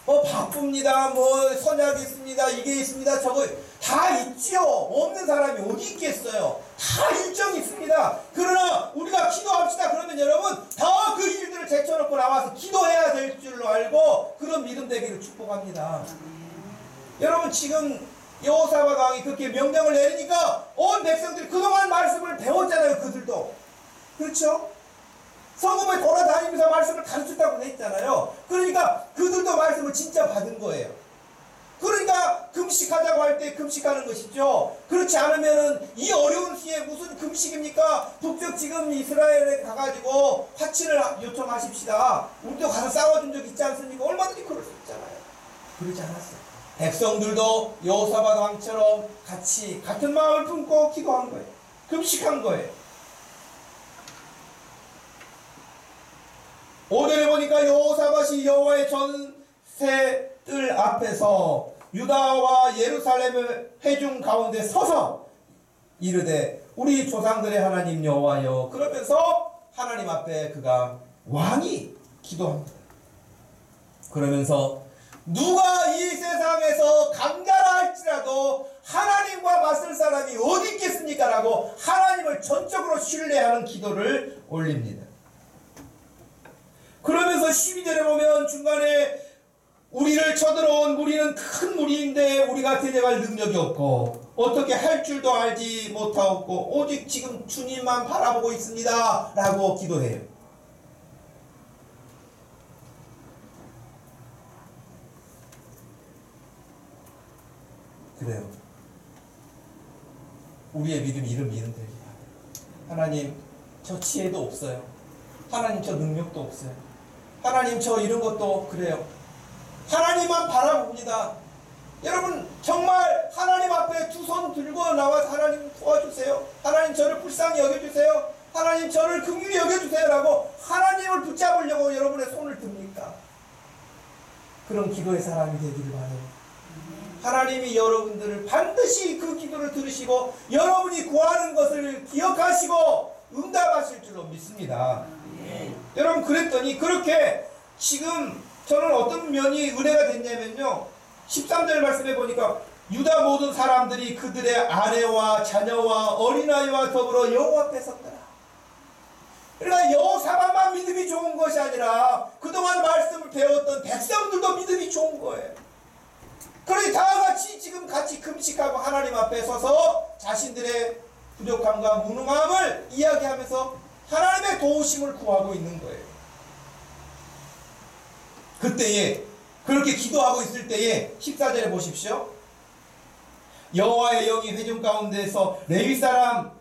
바쁩니다. 선약이 있습니다. 이게 있습니다. 저거 다 있지요. 없는 사람이 어디 있겠어요. 다 일정이 있습니다. 그러나 우리가 기도합시다. 그러면 여러분 다 그 일들을 제쳐놓고 나와서 기도해야 될 줄로 알고 그런 믿음 되기를 축복합니다. 여러분, 지금 여호사밧 왕이 그렇게 명령을 내리니까 온 백성들이 그동안 말씀을 배웠잖아요. 그들도. 그렇죠? 성읍에 돌아다니면서 말씀을 가르쳤다고 했잖아요. 그러니까 그들도 말씀을 진짜 받은 거예요. 그러니까 금식하자고 할 때 금식하는 것이죠. 그렇지 않으면은 이 어려운 시기에 무슨 금식입니까? 북쪽 지금 이스라엘에 가가지고 화친을 요청하십시다. 우리도 가서 싸워준 적 있지 않습니까? 얼마든지 그럴 수 있잖아요. 그러지 않았어요. 백성들도 여호사밧 왕처럼 같은 마음을 품고 기도한 거예요. 금식한 거예요. 5절에 보니까 여호사밧이 여호와의 전세뜰 앞에서 유다와 예루살렘의 회중 가운데 서서 이르되 우리 조상들의 하나님 여호와여, 그러면서 하나님 앞에 그가 왕이 기도합니다. 그러면서 누가 이 세상에서 강자라 할지라도 하나님과 맞설 사람이 어디 있겠습니까? 라고 하나님을 전적으로 신뢰하는 기도를 올립니다. 그러면서 12절에 보면 중간에 우리를 쳐들어온 무리는 큰 무리인데 우리가 대적할 능력이 없고 어떻게 할 줄도 알지 못하고 오직 지금 주님만 바라보고 있습니다. 라고 기도해요. 그래요. 우리의 믿음이 이런 믿음 됩니다. 하나님, 저 지혜도 없어요. 하나님, 저 능력도 없어요. 하나님, 저 이런 것도 그래요. 하나님만 바라봅니다. 여러분, 정말 하나님 앞에 두 손 들고 나와서 하나님 도와주세요. 하나님, 저를 불쌍히 여겨주세요. 하나님, 저를 긍휼히 여겨주세요. 라고 하나님을 붙잡으려고 여러분의 손을 듭니까? 그런 기도의 사람이 되기를 바라요. 하나님이 여러분들을 반드시 그 기도를 들으시고 여러분이 구하는 것을 기억하시고 응답하실 줄로 믿습니다. 여러분, 그랬더니 그렇게 지금 저는 어떤 면이 은혜가 됐냐면요, 13절 말씀해 보니까 유다 모든 사람들이 그들의 아내와 자녀와 어린아이와 더불어 여호와 앞에 섰더라. 그러니까 여호사밧만 믿음이 좋은 것이 아니라 그동안 말씀을 배웠던 백성들도 믿음이 좋은 거예요. 그러니 다 같이 지금 같이 금식하고 하나님 앞에 서서 자신들의 부족함과 무능함을 이야기하면서 하나님의 도우심을 구하고 있는 거예요. 그때에 그렇게 기도하고 있을 때에 14절에 보십시오. 여호와의 영이 회중 가운데서 레위 사람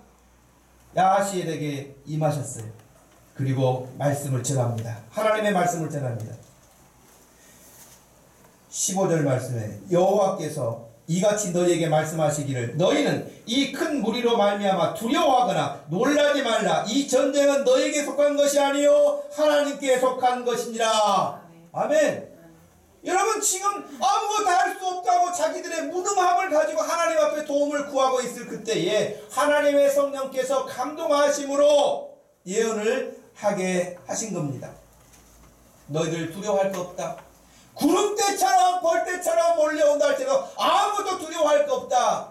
야하시엘에게 임하셨어요. 그리고 말씀을 전합니다. 하나님의 말씀을 전합니다. 15절 말씀에 여호와께서 이같이 너희에게 말씀하시기를 너희는 이 큰 무리로 말미암아 두려워하거나 놀라지 말라. 이 전쟁은 너희에게 속한 것이 아니요 하나님께 속한 것이니라. 아멘. 여러분, 지금 아무것도 할 수 없다고 자기들의 무능함을 가지고 하나님 앞에 도움을 구하고 있을 그때에 하나님의 성령께서 감동하심으로 예언을 하게 하신 겁니다. 너희들 두려워할 거 없다. 구름대처럼 벌떼처럼 몰려온다 할지라도 아무것도 두려워할 거 없다.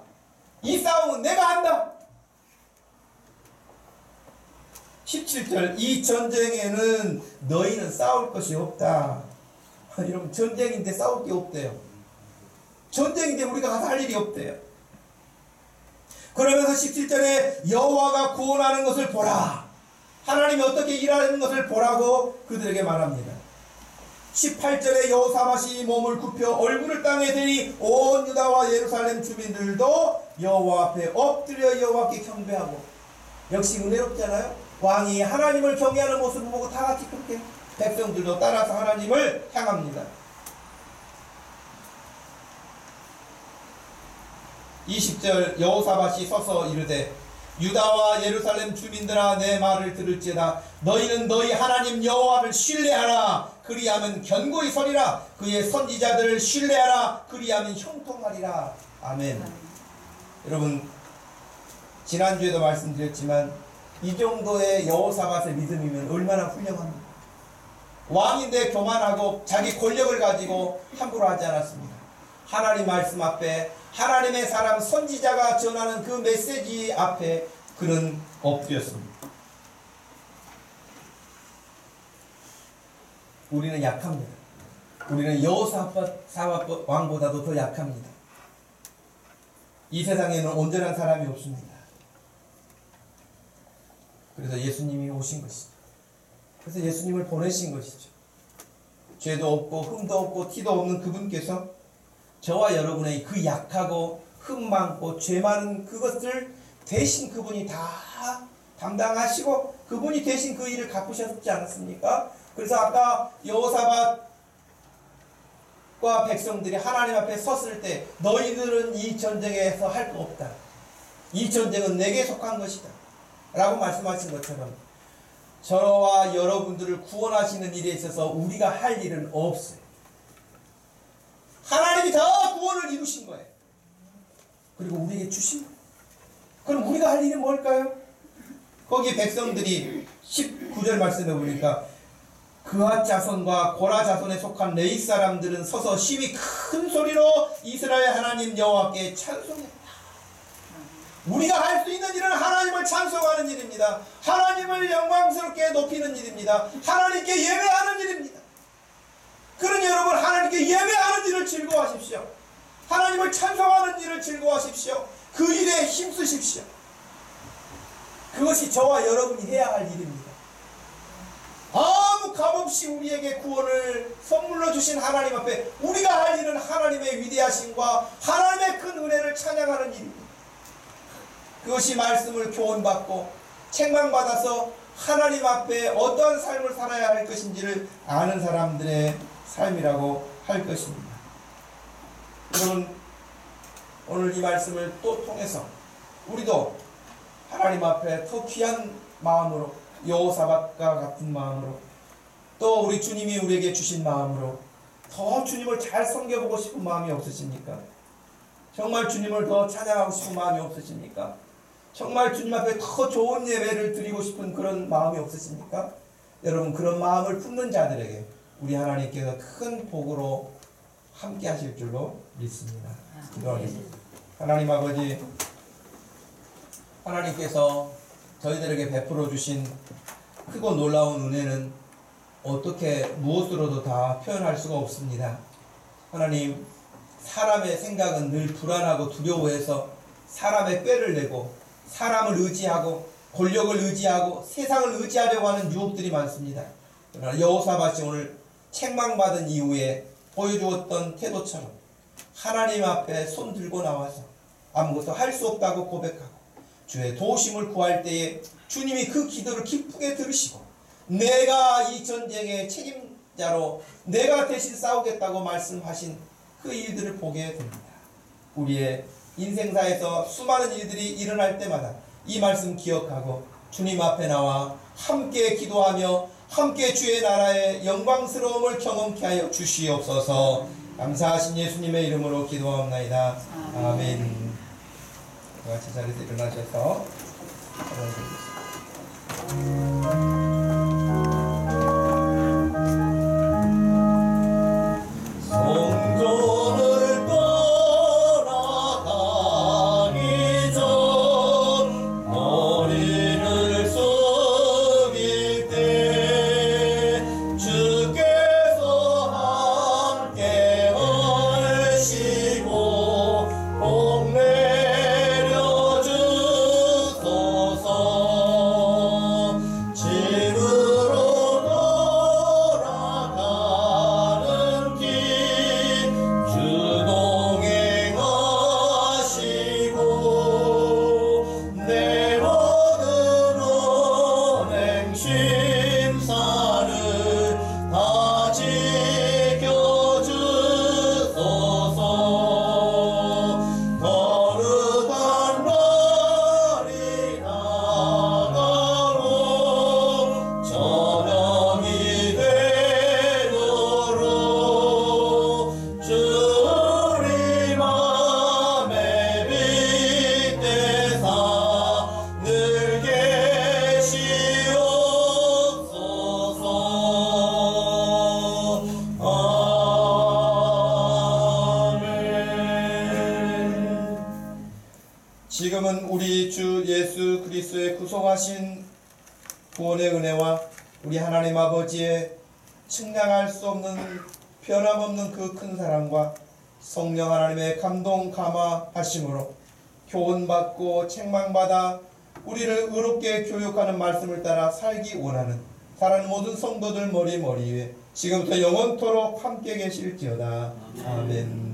이 싸움은 내가 한다. 17절 이 전쟁에는 너희는 싸울 것이 없다. 여러분, 전쟁인데 싸울 게 없대요. 전쟁인데 우리가 가서 할 일이 없대요. 그러면서 17절에 여호와가 구원하는 것을 보라. 하나님이 어떻게 일하는 것을 보라고 그들에게 말합니다. 18절에 여호사밧이 몸을 굽혀 얼굴을 땅에 대니 온 유다와 예루살렘 주민들도 여호와 앞에 엎드려 여호와께 경배하고. 역시 은혜롭잖아요. 왕이 하나님을 경외하는 모습을 보고 다 같이 그렇게 백성들도 따라서 하나님을 향합니다. 20절 여호사밧이 서서 이르되 유다와 예루살렘 주민들아 내 말을 들을지어다. 너희는 너희 하나님 여호와를 신뢰하라. 그리하면 견고히 서리라. 그의 선지자들을 신뢰하라. 그리하면 형통하리라. 아멘. 여러분, 지난주에도 말씀드렸지만 이 정도의 여호사밧의 믿음이면 얼마나 훌륭합니까? 왕인데 교만하고 자기 권력을 가지고 함부로 하지 않았습니다. 하나님 말씀 앞에 하나님의 사람 선지자가 전하는 그 메시지 앞에 그는 엎드렸습니다. 우리는 약합니다. 우리는 여호사밧 왕보다도 더 약합니다. 이 세상에는 온전한 사람이 없습니다. 그래서 예수님이 오신 것이죠. 그래서 예수님을 보내신 것이죠. 죄도 없고 흠도 없고 티도 없는 그분께서 저와 여러분의 그 약하고 흠 많고 죄 많은 그것을 대신 그분이 다 담당하시고 그분이 대신 그 일을 갚으셨지 않았습니까? 그래서 아까 여호사밧과 백성들이 하나님 앞에 섰을 때 너희들은 이 전쟁에서 할 거 없다. 이 전쟁은 내게 속한 것이다. 라고 말씀하신 것처럼 저와 여러분들을 구원하시는 일에 있어서 우리가 할 일은 없어요. 하나님이 다 구원을 이루신 거예요. 그리고 우리에게 주신 거예요. 그럼 우리가 할 일은 뭘까요? 거기 백성들이 19절 말씀해 보니까 그앗 자손과 고라 자손에 속한 레위 사람들은 서서 심히 큰 소리로 이스라엘 하나님 여호와께 찬송했다. 우리가 할 수 있는 일은 하나님을 찬송하는 일입니다. 하나님을 영광스럽게 높이는 일입니다. 하나님께 예배하는 일입니다. 그러니 여러분, 하나님께 예배하는 일을 즐거워하십시오. 하나님을 찬송하는 일을 즐거워하십시오. 그 일에 힘쓰십시오. 그것이 저와 여러분이 해야 할 일입니다. 아무 값없이 우리에게 구원을 선물로 주신 하나님 앞에 우리가 할 일은 하나님의 위대하심과 하나님의 큰 은혜를 찬양하는 일입니다. 그것이 말씀을 교훈받고 책망받아서 하나님 앞에 어떠한 삶을 살아야 할 것인지를 아는 사람들의 삶이라고 할 것입니다. 여러분, 오늘 이 말씀을 또 통해서 우리도 하나님 앞에 더 귀한 마음으로, 여호사밧과 같은 마음으로, 또 우리 주님이 우리에게 주신 마음으로 더 주님을 잘 섬겨보고 싶은 마음이 없으십니까? 정말 주님을 더 찬양하고 싶은 마음이 없으십니까? 정말 주님 앞에 더 좋은 예배를 드리고 싶은 그런 마음이 없으십니까? 여러분, 그런 마음을 품는 자들에게 우리 하나님께서 큰 복으로 함께 하실 줄로 믿습니다. 기도하겠습니다. 하나님 아버지, 하나님께서 저희들에게 베풀어 주신 크고 놀라운 은혜는 어떻게 무엇으로도 다 표현할 수가 없습니다. 하나님, 사람의 생각은 늘 불안하고 두려워해서 사람의 꾀를 내고 사람을 의지하고 권력을 의지하고 세상을 의지하려고 하는 유혹들이 많습니다. 그러나 여호사밧이 오늘 책망받은 이후에 보여주었던 태도처럼 하나님 앞에 손 들고 나와서 아무것도 할 수 없다고 고백하고 주의 도우심을 구할 때에 주님이 그 기도를 기쁘게 들으시고 내가 이 전쟁의 책임자로 내가 대신 싸우겠다고 말씀하신 그 일들을 보게 됩니다. 우리의 인생사에서 수많은 일들이 일어날 때마다 이 말씀 기억하고 주님 앞에 나와 함께 기도하며 함께 주의 나라의 영광스러움을 경험케 하여 주시옵소서. 감사하신 예수님의 이름으로 기도하옵나이다. 아멘. 같이 자리에서 일어나셔서 성전을 떠나가기 전 머리를 숙일 때 주께서 함께 하시고 복 내려 주소서. 집으로 돌아가는 길 주 동행하시고 내 모든 언행 심사를 다 지켜주소서. 거룩한 날이 나가고 저녁이 되도록 주님 맘에 빗대사 늘 계시옵소서. 아멘. 지금은 우리 주 예수 그리스도의 구속하신 구원의 은혜와 우리 하나님 아버지의 측량할 수 없는 변함없는 그 큰 사랑과 성령 하나님의 감동 감화하심으로 교훈받고 책망받아 우리를 의롭게 교육하는 말씀을 따라 살기 원하는 사랑하는 모든 성도들 머리 위에 지금부터 영원토록 함께 계실지어다. 아멘.